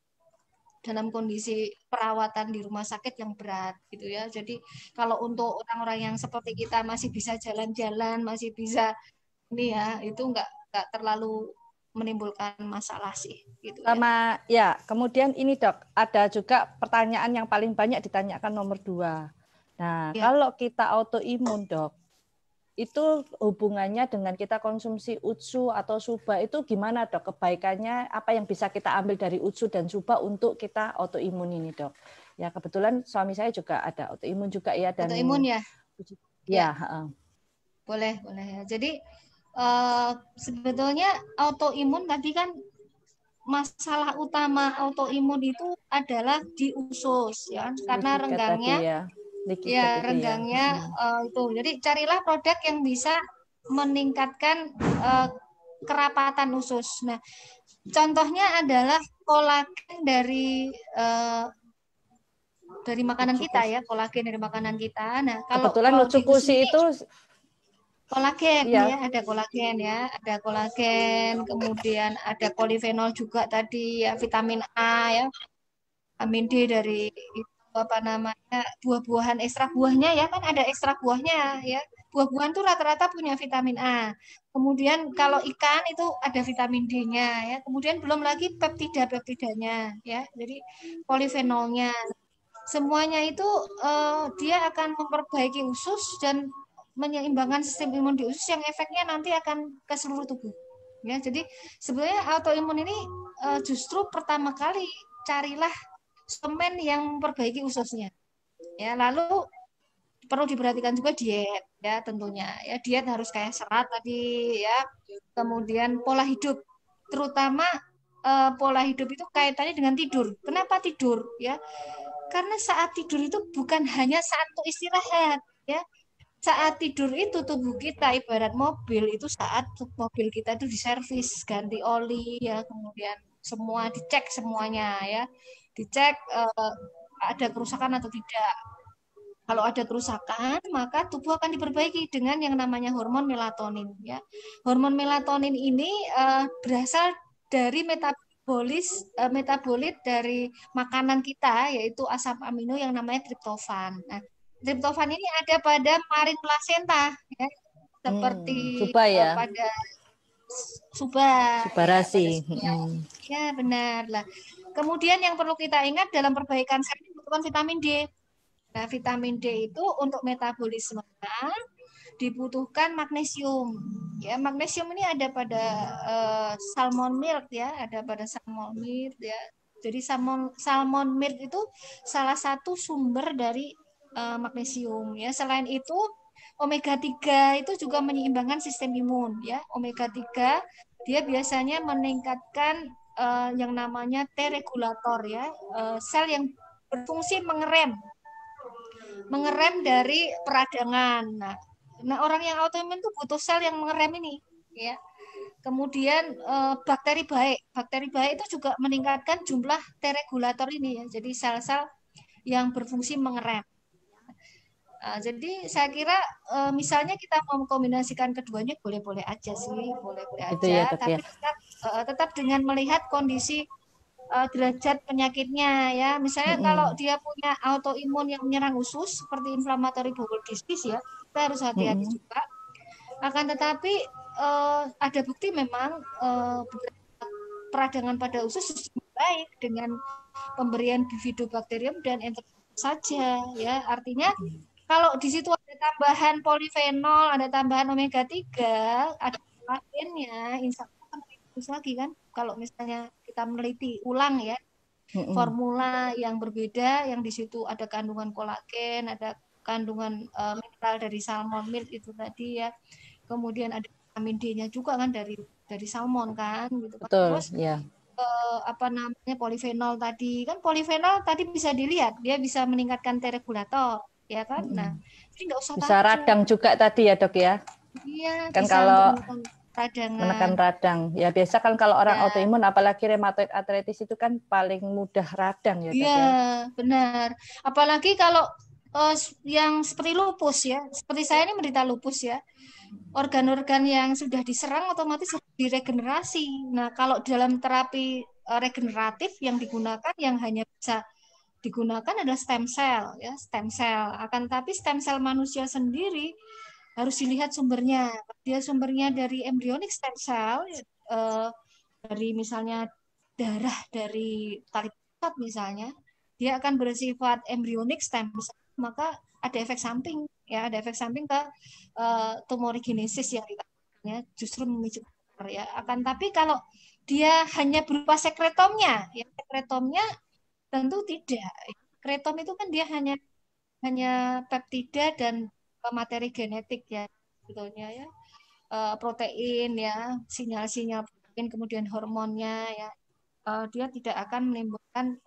dalam kondisi perawatan di rumah sakit yang berat, gitu ya. Jadi kalau untuk orang-orang yang seperti kita masih bisa jalan-jalan, masih bisa ini ya, itu nggak terlalu menimbulkan masalah sih, gitu sama ya. Kemudian ini, Dok, ada juga pertanyaan yang paling banyak ditanyakan nomor 2. Nah, kalau kita autoimun, Dok, itu hubungannya dengan kita konsumsi UTSU atau SUBA itu gimana, Dok? Kebaikannya apa yang bisa kita ambil dari UTSU dan SUBA untuk kita autoimun ini, Dok? Ya, kebetulan suami saya juga ada autoimun juga ya, dan autoimun ya. Ya, boleh ya. Jadi sebetulnya autoimun tadi kan masalah utama autoimun itu adalah di usus, ya, karena renggangnya itu. Jadi carilah produk yang bisa meningkatkan kerapatan usus. Nah, contohnya adalah kolagen dari makanan kita, ya, kolagen dari makanan kita. Nah, kebetulan Ucukusi itu kolagen, ya, ada kolagen, kemudian ada polifenol juga tadi, ya, vitamin A, ya, vitamin D dari buah-buahan, ekstrak buahnya, ya, kan ada ekstrak buahnya, ya. Buah-buahan tuh rata-rata punya vitamin A. Kemudian kalau ikan itu ada vitamin D-nya, ya. Kemudian belum lagi peptidanya, ya. Jadi polifenolnya. Semuanya itu dia akan memperbaiki usus dan menyeimbangkan sistem imun di usus yang efeknya nanti akan ke seluruh tubuh. Ya, jadi sebenarnya autoimun ini justru pertama kali carilah suplemen yang memperbaiki ususnya. Ya, lalu perlu diperhatikan juga diet, ya, tentunya. Ya, diet harus kayak serat tadi, ya. Kemudian pola hidup, terutama pola hidup itu kaitannya dengan tidur. Kenapa tidur, ya? Karena saat tidur itu bukan hanya saat untuk istirahat, ya. Saat tidur itu tubuh kita ibarat mobil, itu saat mobil kita itu diservis, ganti oli, ya, kemudian semua dicek semuanya, ya. Dicek ada kerusakan atau tidak. Kalau ada kerusakan, maka tubuh akan diperbaiki dengan yang namanya hormon melatonin, ya. Hormon melatonin ini berasal dari metabolit dari makanan kita, yaitu asam amino yang namanya triptofan. Nah, triptofan ini ada pada marin plasenta, ya, seperti pada Subarasi. Ya, benar lah. Kemudian yang perlu kita ingat dalam perbaikan sel dibutuhkan vitamin D. Nah, vitamin D itu untuk metabolisme dibutuhkan magnesium. Ya, magnesium ini ada pada salmon milk ya, ada pada salmon milk ya. Jadi salmon milk itu salah satu sumber dari magnesium ya. Selain itu omega 3 itu juga menyeimbangkan sistem imun ya. Omega 3 dia biasanya meningkatkan yang namanya T regulator ya, sel yang berfungsi mengerem dari peradangan. Nah, orang yang autoimun itu butuh sel yang mengerem ini ya. Kemudian bakteri baik itu juga meningkatkan jumlah T regulator ini ya. Jadi sel-sel yang berfungsi mengerem. Jadi saya kira misalnya kita mau mengkombinasikan keduanya boleh-boleh aja sih, boleh-boleh aja. Ya, Dok, tapi tetap dengan melihat kondisi derajat penyakitnya ya. Misalnya kalau dia punya autoimun yang menyerang usus seperti inflammatory bowel disease ya, kita harus hati-hati juga. Akan tetapi ada bukti memang peradangan pada usus baik dengan pemberian bifidobakterium dan enterococcus saja ya. Artinya kalau di situ ada tambahan polifenol, ada tambahan omega 3, ada kolagennya, insya Allah terus lagi kan. Kalau misalnya kita meneliti ulang ya, formula yang berbeda, yang di situ ada kandungan kolagen, ada kandungan mineral dari salmon milk itu tadi ya. Kemudian ada vitamin D-nya juga kan dari salmon kan gitu. Betul, terus polifenol tadi kan, polifenol tadi bisa dilihat dia bisa meningkatkan T regulator ya kan. Nah, jadi nggak usah bisa takut. Radang juga tadi ya, Dok ya. Iya, kan bisa kalau menekan radang ya, biasa kan kalau orang autoimun apalagi rheumatoid arthritis itu kan paling mudah radang ya, Dok ya. Benar. Apalagi kalau yang seperti lupus ya, seperti saya ini menderita lupus ya, organ-organ yang sudah diserang otomatis diregenerasi. Nah, kalau dalam terapi regeneratif yang digunakan, yang hanya bisa digunakan adalah stem cell ya, stem cell. Akan tapi stem cell manusia sendiri harus dilihat sumbernya. Dia sumbernya dari embryonic stem cell, dari misalnya darah dari tali pusat misalnya, dia akan bersifat embryonic stem cell, maka ada efek samping ya, ada efek samping ke tumorigenesis yang dikatakannya justru memicu kanker ya. Akan tapi kalau dia hanya berupa sekretomnya, ya sekretomnya tentu tidak. Sekretom itu kan dia hanya peptida dan materi genetik ya sebetulnya ya, protein ya, sinyal-sinyal protein, kemudian hormonnya ya, dia tidak akan menimbulkan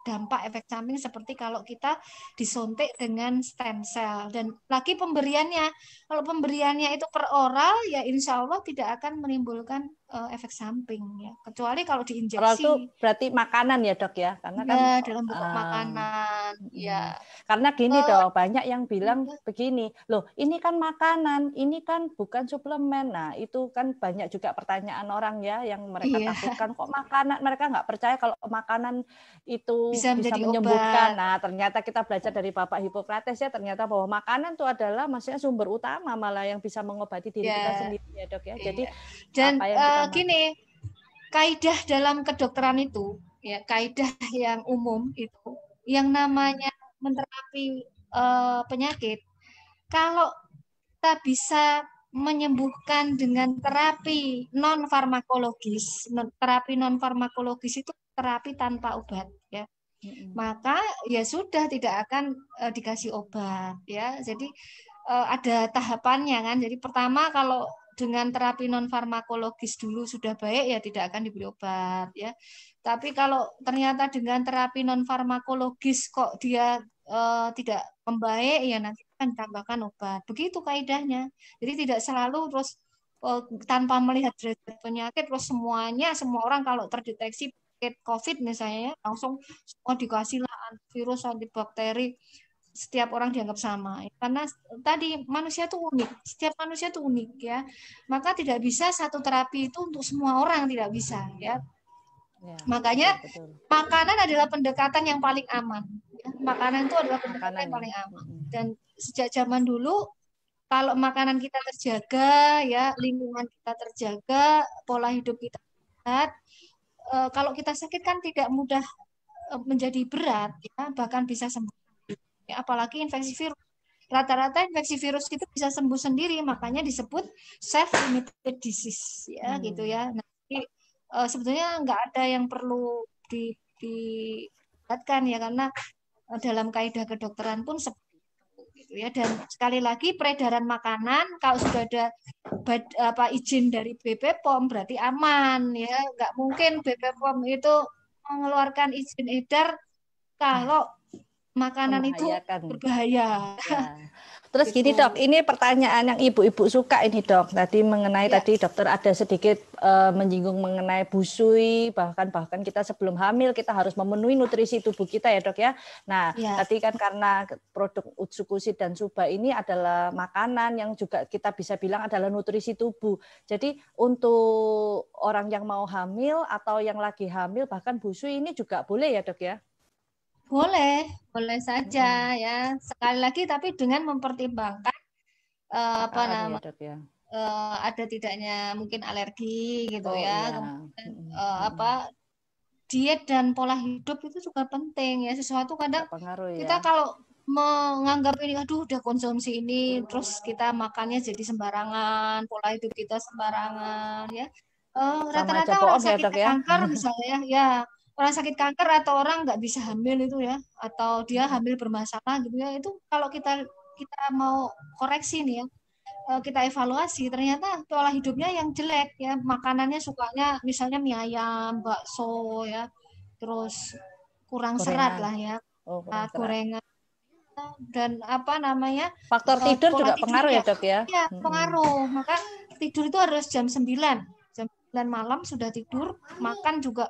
dampak efek samping seperti kalau kita disuntik dengan stem cell. Dan lagi pemberiannya, kalau pemberiannya itu per oral ya insya Allah tidak akan menimbulkan efek samping ya, kecuali kalau diinjeksi. Oral itu berarti makanan ya, Dok ya, karena kan dalam bentuk makanan ya. Karena gini Dok, banyak yang bilang begini, loh ini kan makanan, ini kan bukan suplemen. Nah itu kan banyak juga pertanyaan orang ya yang mereka takutkan, kok makanan, mereka nggak percaya kalau makanan itu bisa menyembuhkan. Obat. Nah ternyata kita belajar dari Bapak Hippocrates ya, ternyata bahwa makanan itu adalah maksudnya sumber utama malah yang bisa mengobati diri kita sendiri ya, Dok ya. Jadi dan apa yang kita gini, kaidah dalam kedokteran itu ya, kaidah yang umum itu yang namanya menterapi penyakit, kalau kita bisa menyembuhkan dengan terapi non farmakologis. Terapi non farmakologis itu terapi tanpa obat ya. Maka ya sudah tidak akan dikasih obat ya. Jadi ada tahapannya kan. Jadi pertama kalau dengan terapi non farmakologis dulu sudah baik ya tidak akan diberi obat ya. Tapi kalau ternyata dengan terapi non farmakologis kok dia tidak membaik ya nanti akan ditambahkan obat. Begitu kaidahnya. Jadi tidak selalu terus tanpa melihat derajat penyakit terus semua orang kalau terdeteksi COVID misalnya langsung semua dikasih lah antivirus, antibakteri, setiap orang dianggap sama karena tadi manusia itu unik, setiap manusia itu unik ya, maka tidak bisa satu terapi itu untuk semua orang, tidak bisa ya. Makanya betul. Makanan adalah pendekatan yang paling aman ya. Makanan itu adalah pendekatan yang paling aman dan sejak zaman dulu kalau makanan kita terjaga, ya lingkungan kita terjaga, pola hidup kita sehat, kalau kita sakit kan tidak mudah menjadi berat, ya, bahkan bisa sembuh. Ya, apalagi infeksi virus. Rata-rata infeksi virus itu bisa sembuh sendiri, makanya disebut self-limited disease, ya gitu ya. Nah, jadi, sebetulnya nggak ada yang perlu diberatkan ya, karena dalam kaidah kedokteran pun seperti itu, gitu ya. Dan sekali lagi peredaran makanan kalau sudah ada izin dari BPOM berarti aman ya. Nggak mungkin BPOM itu mengeluarkan izin edar kalau makanan itu Membahayakan. berbahaya. Ya. Terus Gitu. gini dok, ini pertanyaan yang ibu-ibu suka ini dok. Tadi mengenai Ya. tadi dokter ada sedikit menyinggung mengenai busui, bahkan kita sebelum hamil kita harus memenuhi nutrisi tubuh kita ya dok ya. Nah Ya. tadi kan karena produk Utsukushi dan Suba ini adalah makanan yang juga kita bisa bilang adalah nutrisi tubuh. Jadi untuk orang yang mau hamil atau yang lagi hamil bahkan busui ini juga boleh ya dok ya? Boleh saja ya. Sekali lagi tapi dengan mempertimbangkan apa namanya ya, dok, ya. Ada tidaknya mungkin alergi gitu ya. Iya. Kemudian diet dan pola hidup itu juga penting ya. Sesuatu kadang Pengaruh, kita ya. kalau menganggap ini aduh udah konsumsi ini terus kita makannya jadi sembarangan, pola hidup kita sembarangan ya. Rata-rata orang sakit kanker misalnya ya. Orang sakit kanker atau orang nggak bisa hamil itu ya, atau dia hamil bermasalah gitu ya, itu kalau kita mau koreksi nih ya, kita evaluasi ternyata pola hidupnya yang jelek ya, makanannya sukanya misalnya mie ayam, bakso ya, terus kurang serat lah ya, gorengan dan apa namanya faktor tidur juga pengaruh ya dok ya? Ya pengaruh, maka tidur itu harus jam 9 malam sudah tidur, makan juga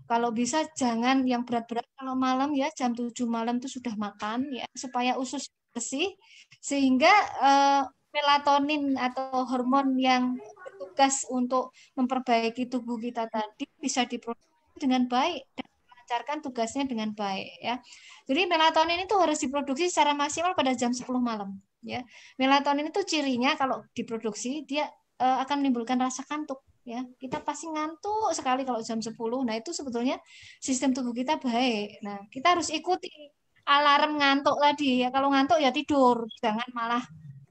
kalau bisa jangan yang berat-berat, kalau malam ya jam 7 malam itu sudah makan ya supaya usus bersih sehingga melatonin atau hormon yang bertugas untuk memperbaiki tubuh kita tadi bisa diproduksi dengan baik dan melancarkan tugasnya dengan baik ya. Jadi melatonin itu harus diproduksi secara maksimal pada jam 10 malam ya. Melatonin itu cirinya kalau diproduksi dia akan menimbulkan rasa kantuk. Ya, kita pasti ngantuk sekali kalau jam 10. Nah, itu sebetulnya sistem tubuh kita baik. Nah, kita harus ikuti alarm ngantuk tadi ya. Kalau ngantuk ya tidur, jangan malah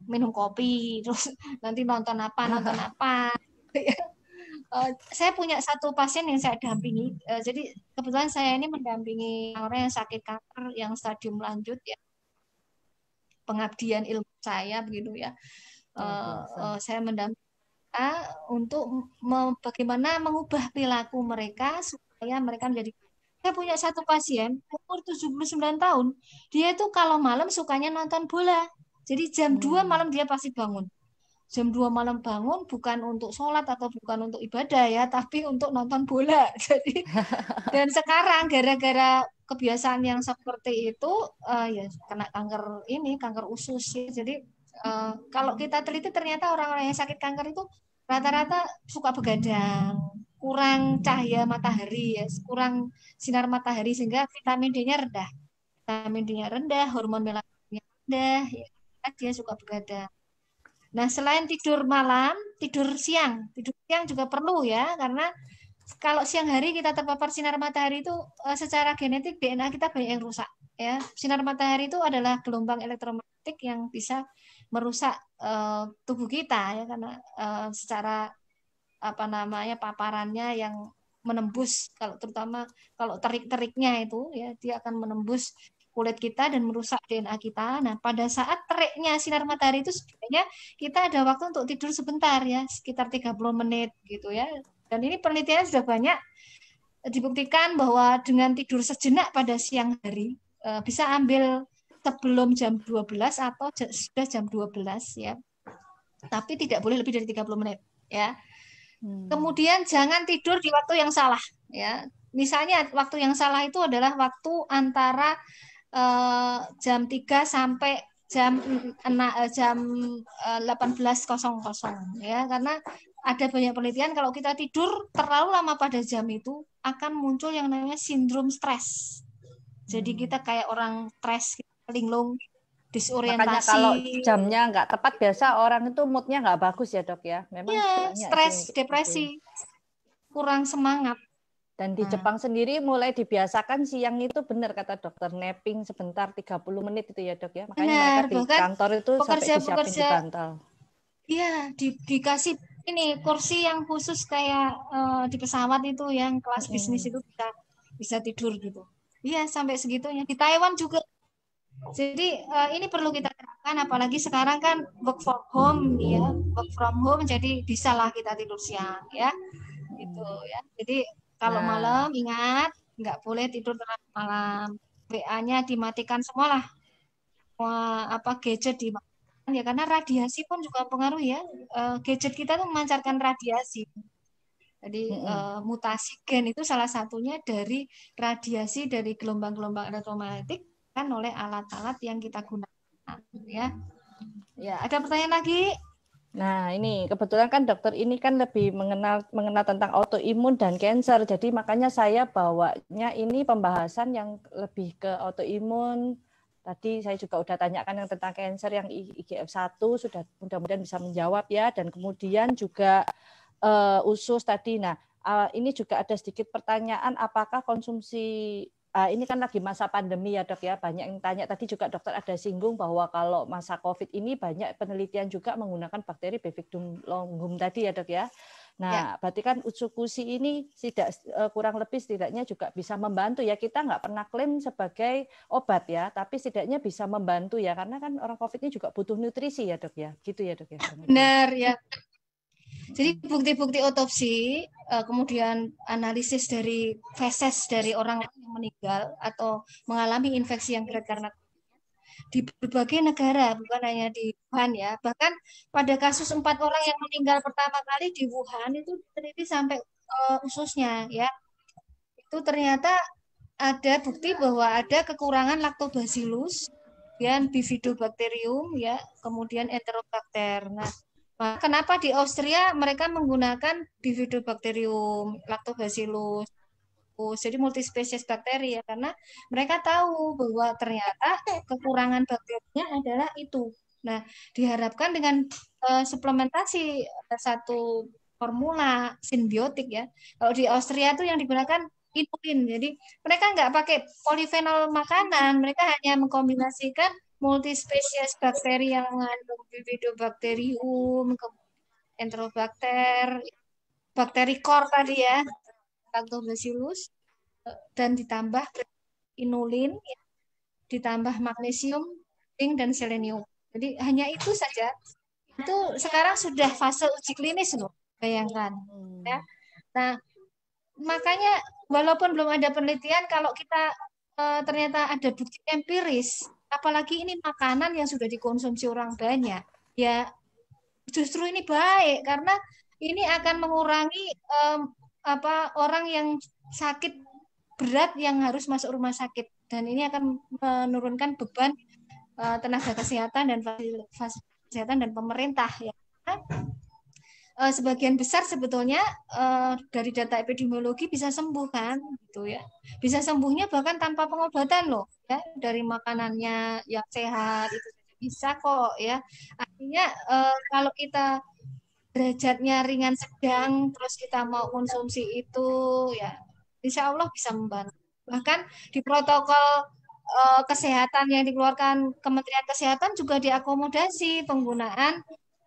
minum kopi terus nanti nonton apa. Saya punya satu pasien yang saya dampingi. Jadi kebetulan saya ini mendampingi orang yang sakit kanker yang stadium lanjut ya. Pengabdian ilmu saya begitu ya. Saya mendampingi untuk bagaimana mengubah perilaku mereka supaya mereka menjadi. Saya punya satu pasien umur 79 tahun, dia itu kalau malam sukanya nonton bola. Jadi jam 2 malam dia pasti bangun. Jam 2 malam bangun bukan untuk sholat atau bukan untuk ibadah ya, tapi untuk nonton bola. Jadi dan sekarang gara-gara kebiasaan yang seperti itu ya kena kanker usus ya. Jadi kalau kita teliti ternyata orang-orang yang sakit kanker itu rata-rata suka begadang, kurang cahaya matahari ya, kurang sinar matahari sehingga vitamin D-nya rendah. Vitamin D-nya rendah, hormon melatoninnya rendah, ya, dia suka begadang. Nah, selain tidur malam, tidur siang juga perlu ya, karena kalau siang hari kita terpapar sinar matahari itu secara genetik DNA kita banyak yang rusak ya. Sinar matahari itu adalah gelombang elektromagnetik yang bisa merusak tubuh kita ya, karena secara paparannya yang menembus, kalau terutama kalau terik-teriknya itu ya dia akan menembus kulit kita dan merusak DNA kita. Nah, pada saat teriknya sinar matahari itu sebenarnya kita ada waktu untuk tidur sebentar ya, sekitar 30 menit gitu ya. Dan ini penelitiannya sudah banyak dibuktikan bahwa dengan tidur sejenak pada siang hari bisa ambil sebelum jam 12 atau sudah jam 12 ya. Tapi tidak boleh lebih dari 30 menit ya. Kemudian jangan tidur di waktu yang salah ya. Misalnya waktu yang salah itu adalah waktu antara jam 3 sampai jam 18.00 ya, karena ada banyak penelitian kalau kita tidur terlalu lama pada jam itu akan muncul yang namanya sindrom stres. Jadi kita kayak orang stres, linglung. disorientasi. Makanya kalau jamnya nggak tepat, biasa orang itu moodnya nggak bagus ya dok ya. Memang ya, banyak stres, sih, depresi, kurang semangat. Dan di Jepang sendiri mulai dibiasakan siang itu benar kata dokter, napping sebentar 30 menit itu ya dok ya. Makanya Benar, mereka di bahkan kantor itu sampai disiapin di pekerja-pekerja bantal. iya dikasih ini kursi yang khusus kayak di pesawat itu yang kelas bisnis itu bisa tidur gitu. Iya, sampai segitunya. Di Taiwan juga. Jadi ini perlu kita terapkan, apalagi sekarang kan work from home ya, work from home, jadi bisalah kita tidur siang ya, gitu ya. Jadi kalau malam ingat nggak boleh tidur terlalu malam, WA-nya dimatikan semua lah, semua gadget dimatikan ya, karena radiasi pun juga pengaruh ya. Gadget kita tuh memancarkan radiasi. Jadi mutasi gen itu salah satunya dari radiasi dari gelombang-gelombang elektromagnetik kan oleh alat-alat yang kita gunakan ya. Ya, ada pertanyaan lagi? Nah, ini kebetulan kan dokter ini kan lebih mengenal tentang autoimun dan cancer. Jadi makanya saya bawanya ini pembahasan yang lebih ke autoimun. Tadi saya juga udah tanyakan yang tentang cancer yang IGF-1 sudah mudah-mudahan bisa menjawab ya, dan kemudian juga usus tadi. Nah, ini juga ada sedikit pertanyaan, apakah konsumsi ini kan lagi masa pandemi ya dok ya, banyak yang tanya, tadi juga dokter ada singgung bahwa kalau masa COVID ini banyak penelitian juga menggunakan bakteri Bifidum longum tadi ya dok ya. Nah, berarti kan Utsukushi ini kurang lebih setidaknya juga bisa membantu ya, kita nggak pernah klaim sebagai obat ya, tapi setidaknya bisa membantu ya, karena kan orang COVID ini juga butuh nutrisi ya dok ya, gitu ya dok ya. Benar ya. Jadi bukti-bukti otopsi, kemudian analisis dari feses dari orang yang meninggal atau mengalami infeksi yang berat karena di berbagai negara, bukan hanya di Wuhan ya. Bahkan pada kasus 4 orang yang meninggal pertama kali di Wuhan itu teliti sampai ususnya ya. Itu ternyata ada bukti bahwa ada kekurangan Lactobacillus, kemudian Bifidobacterium ya, kemudian Enterobacter. Nah, kenapa di Austria mereka menggunakan Bifidobacterium, Lactobacillus, jadi multispesies bakteri ya, karena mereka tahu bahwa ternyata kekurangan bakterinya adalah itu. Nah, diharapkan dengan suplementasi satu formula simbiotik ya. Kalau di Austria itu yang digunakan inulin. Jadi mereka nggak pakai polifenol makanan, mereka hanya mengkombinasikan multispesies bakteri yang mengandung Bifidobacterium, Enterobacter, bakteri core tadi ya, Lactobacillus, dan ditambah inulin, ditambah magnesium, zinc, dan selenium. Jadi hanya itu saja. Itu sekarang sudah fase uji klinis loh, bayangkan. Ya. Nah, makanya walaupun belum ada penelitian, kalau kita ternyata ada bukti empiris, apalagi ini makanan yang sudah dikonsumsi orang banyak, ya justru ini baik karena ini akan mengurangi orang yang sakit berat yang harus masuk rumah sakit, dan ini akan menurunkan beban tenaga kesehatan dan fasilitas kesehatan dan pemerintah ya. Sebagian besar sebetulnya dari data epidemiologi bisa sembuh kan gitu ya, bisa sembuhnya bahkan tanpa pengobatan loh ya, dari makanannya yang sehat itu bisa kok ya. Artinya kalau kita derajatnya ringan sedang terus kita mau konsumsi itu ya insya Allah bisa membantu. Bahkan di protokol kesehatan yang dikeluarkan Kementerian Kesehatan juga diakomodasi penggunaan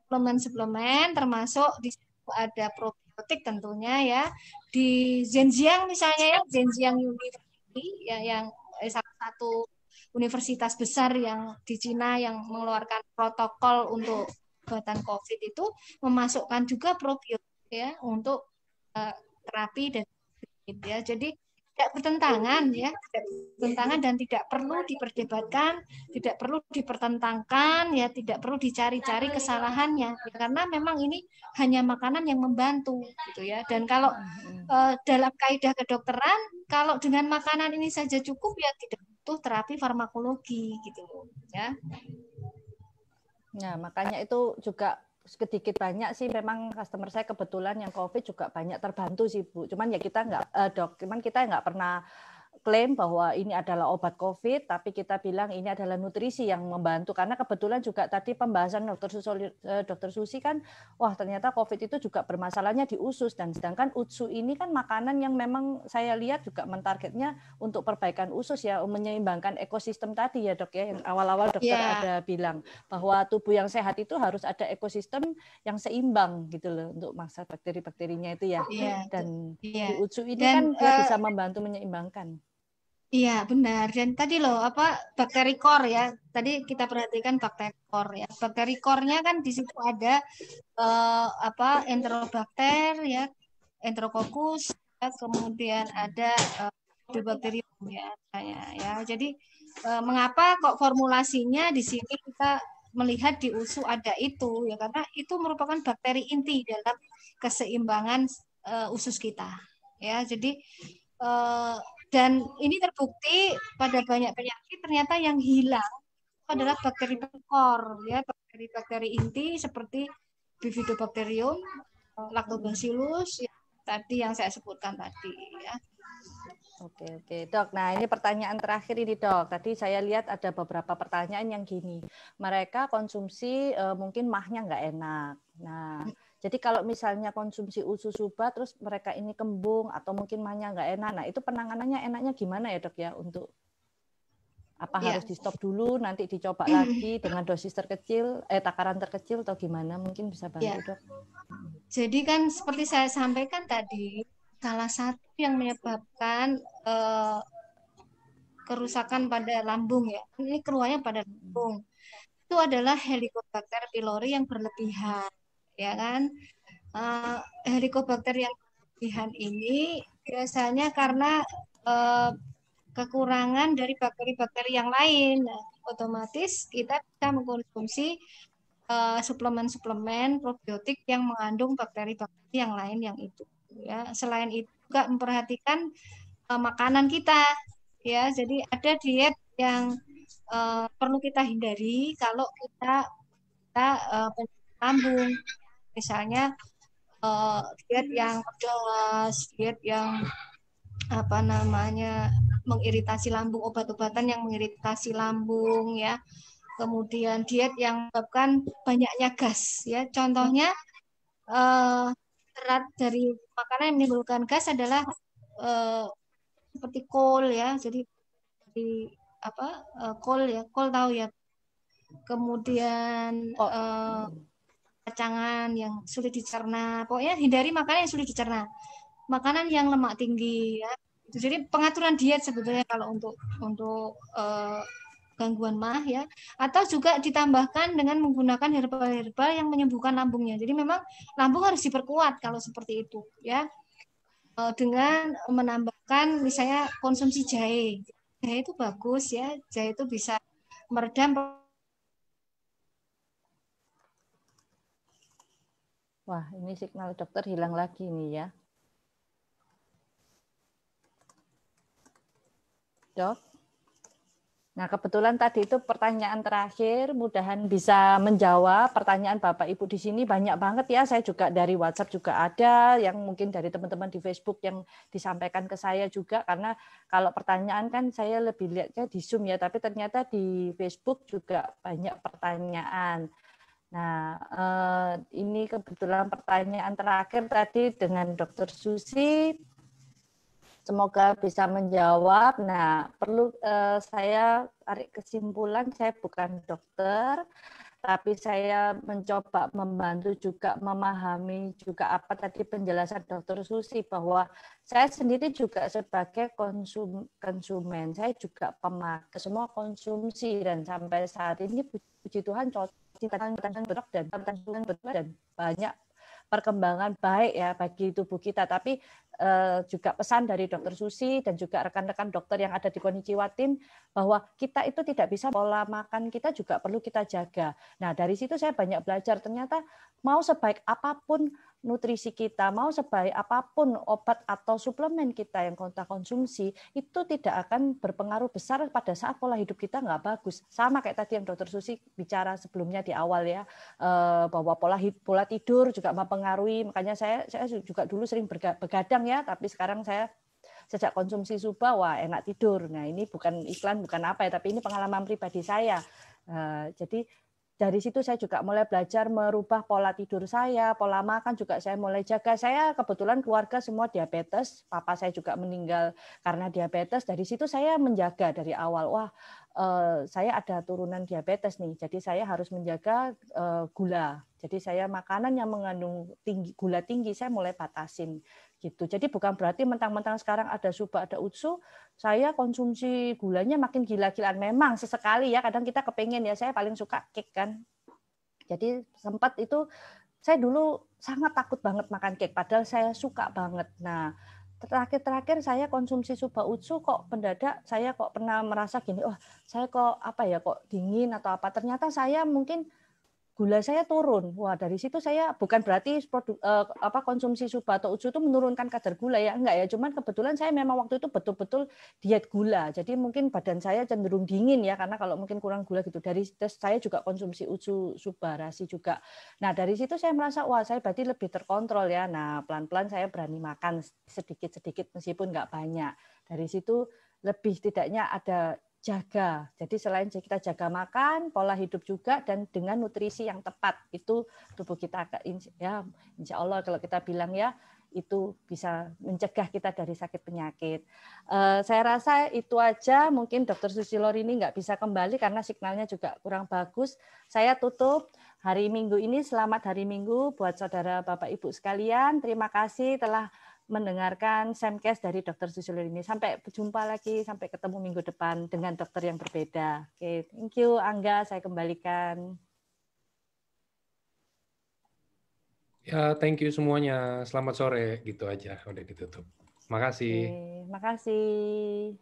suplemen-suplemen, termasuk di situ ada probiotik tentunya ya. Di Zhenjiang misalnya ya, Zhenjiang University ya, yang salah satu universitas besar yang di Cina yang mengeluarkan protokol untuk obatan COVID itu memasukkan juga probiotik ya untuk terapi dan ya. Jadi tidak bertentangan ya, tidak bertentangan dan tidak perlu diperdebatkan, tidak perlu dipertentangkan ya, tidak perlu dicari-cari kesalahannya ya, karena memang ini hanya makanan yang membantu gitu ya. Dan kalau dalam kaidah kedokteran, kalau dengan makanan ini saja cukup ya tidak butuh terapi farmakologi gitu ya. Nah, makanya itu juga sedikit banyak sih memang customer saya kebetulan yang COVID juga banyak terbantu sih Bu. Cuman ya kita nggak cuman kita nggak pernah klaim bahwa ini adalah obat COVID, tapi kita bilang ini adalah nutrisi yang membantu. Karena kebetulan juga tadi pembahasan Dr. Susi kan, wah ternyata COVID itu juga bermasalahnya di usus. Dan sedangkan UTSU ini kan makanan yang memang saya lihat juga mentargetnya untuk perbaikan usus ya, menyeimbangkan ekosistem tadi ya dok ya. Yang awal-awal dokter ada bilang bahwa tubuh yang sehat itu harus ada ekosistem yang seimbang gitu loh untuk masa bakteri-bakterinya itu ya. Dan di UTSU ini kan dia bisa membantu menyeimbangkan. Iya benar, dan tadi loh bakteri core ya, tadi kita perhatikan bakteri core ya, bakteri core-nya kan di situ ada enterobakter ya, enterococcus ya, kemudian ada Bifidobacterium ya. Jadi mengapa kok formulasinya di sini kita melihat di USU ada itu ya, karena itu merupakan bakteri inti dalam keseimbangan usus kita ya. Jadi dan ini terbukti pada banyak penyakit ternyata yang hilang adalah bakteri core ya, bakteri-bakteri inti seperti Bifidobacterium, Lactobacillus ya, tadi yang saya sebutkan tadi ya. Oke dok. Nah ini pertanyaan terakhir ini dok. Tadi saya lihat ada beberapa pertanyaan yang gini. Mereka konsumsi mungkin mahnya nggak enak. Nah jadi kalau misalnya konsumsi usus subah terus mereka ini kembung atau mungkin mahnya nggak enak. Nah itu penanganannya enaknya gimana ya dok ya, untuk apa harus di stop dulu, nanti dicoba lagi dengan dosis terkecil, takaran terkecil atau gimana, mungkin bisa bantu dok. Jadi kan seperti saya sampaikan tadi, salah satu yang menyebabkan kerusakan pada lambung ya, ini keluarnya pada lambung, itu adalah Helicobacter pylori yang berlebihan, ya kan? Helicobacter yang berlebihan ini biasanya karena kekurangan dari bakteri-bakteri yang lain. Nah, otomatis kita bisa mengkonsumsi suplemen-suplemen probiotik yang mengandung bakteri-bakteri yang lain yang itu. Ya, selain itu juga memperhatikan makanan kita. Ya, jadi ada diet yang perlu kita hindari kalau kita lambung. Misalnya diet yang pedas, diet yang mengiritasi lambung, obat-obatan yang mengiritasi lambung ya. Kemudian diet yang menyebabkan banyaknya gas ya. Contohnya serat dari makanan yang menimbulkan gas adalah seperti kol ya. Jadi kol ya, kol tahu ya. Kemudian kacangan yang sulit dicerna. Pokoknya hindari makanan yang sulit dicerna. Makanan yang lemak tinggi ya. Jadi pengaturan diet sebetulnya kalau untuk gangguan mah ya, atau juga ditambahkan dengan menggunakan herbal-herbal yang menyembuhkan lambungnya. Jadi memang lambung harus diperkuat kalau seperti itu ya, dengan menambahkan misalnya konsumsi jahe. Jahe itu bagus ya, jahe itu bisa meredam. Wah ini signal dokter hilang lagi nih ya dok. Nah, kebetulan tadi itu pertanyaan terakhir, mudahan bisa menjawab pertanyaan Bapak Ibu di sini banyak banget ya. Saya juga dari WhatsApp juga ada, yang mungkin dari teman-teman di Facebook yang disampaikan ke saya juga, karena kalau pertanyaan kan saya lebih lihatnya di Zoom ya, tapi ternyata di Facebook juga banyak pertanyaan. Nah, ini kebetulan pertanyaan terakhir tadi dengan Dr. Susi. Semoga bisa menjawab. Nah, perlu saya tarik kesimpulan, saya bukan dokter, tapi saya mencoba membantu juga memahami juga apa tadi penjelasan Dr. Susi, bahwa saya sendiri juga sebagai konsumen, saya juga pemakai, semua konsumsi, dan sampai saat ini puji Tuhan dan banyak perkembangan baik ya bagi tubuh kita. Tapi juga pesan dari Dr. Susi dan juga rekan-rekan dokter yang ada di Konnichiwa Tim, bahwa kita itu tidak bisa, pola makan kita juga perlu kita jaga. Nah dari situ saya banyak belajar, ternyata mau sebaik apapun nutrisi kita, mau sebaik apapun obat atau suplemen kita yang kita konsumsi, itu tidak akan berpengaruh besar pada saat pola hidup kita nggak bagus. Sama kayak tadi yang Dr. Susi bicara sebelumnya di awal ya, bahwa pola tidur juga mempengaruhi. Makanya saya juga dulu sering begadang ya, tapi sekarang saya sejak konsumsi Suba, wah enak tidur. Nah ini bukan iklan, bukan apa ya, tapi ini pengalaman pribadi saya. Jadi dari situ saya juga mulai belajar merubah pola tidur saya, pola makan juga saya mulai jaga. Saya kebetulan keluarga semua diabetes, papa saya juga meninggal karena diabetes. Dari situ saya menjaga dari awal, wah saya ada turunan diabetes nih, jadi saya harus menjaga gula. Jadi saya makanan yang mengandung gula tinggi saya mulai batasin gitu. Jadi bukan berarti mentang-mentang sekarang ada Suba, ada Utsu, saya konsumsi gulanya makin gila-gilaan. Memang sesekali ya, kadang kita kepengen ya, saya paling suka cake kan. Jadi sempat itu saya dulu sangat takut banget makan cake, padahal saya suka banget. Nah, terakhir saya konsumsi Suba Utsu kok mendadak saya kok pernah merasa gini, oh saya kok apa ya, kok dingin atau apa. Ternyata saya mungkin gula saya turun. Wah, dari situ saya bukan berarti konsumsi Suba atau Utsu itu menurunkan kadar gula ya, enggak ya. Cuman kebetulan saya memang waktu itu betul-betul diet gula. Jadi mungkin badan saya cenderung dingin ya, karena kalau mungkin kurang gula gitu. Dari tes saya juga konsumsi Utsu Suba Rasi juga. Nah, dari situ saya merasa wah, saya berarti lebih terkontrol ya. Nah, pelan-pelan saya berani makan sedikit-sedikit meskipun enggak banyak. Dari situ lebih tidaknya ada jaga. Jadi selain kita jaga makan, pola hidup juga, dan dengan nutrisi yang tepat, itu tubuh kita ya insya Allah kalau kita bilang ya itu bisa mencegah kita dari sakit penyakit. Saya rasa itu aja. Mungkin Dr. Susilo ini nggak bisa kembali karena signalnya juga kurang bagus. Saya tutup hari Minggu ini. Selamat hari Minggu buat saudara Bapak Ibu sekalian. Terima kasih telah mendengarkan Semcast dari Dr. Susilo ini. Sampai berjumpa lagi, sampai ketemu minggu depan dengan dokter yang berbeda. Oke, thank you Angga, saya kembalikan. Ya, thank you semuanya. Selamat sore, gitu aja. Udah ditutup. Makasih. Oke, makasih.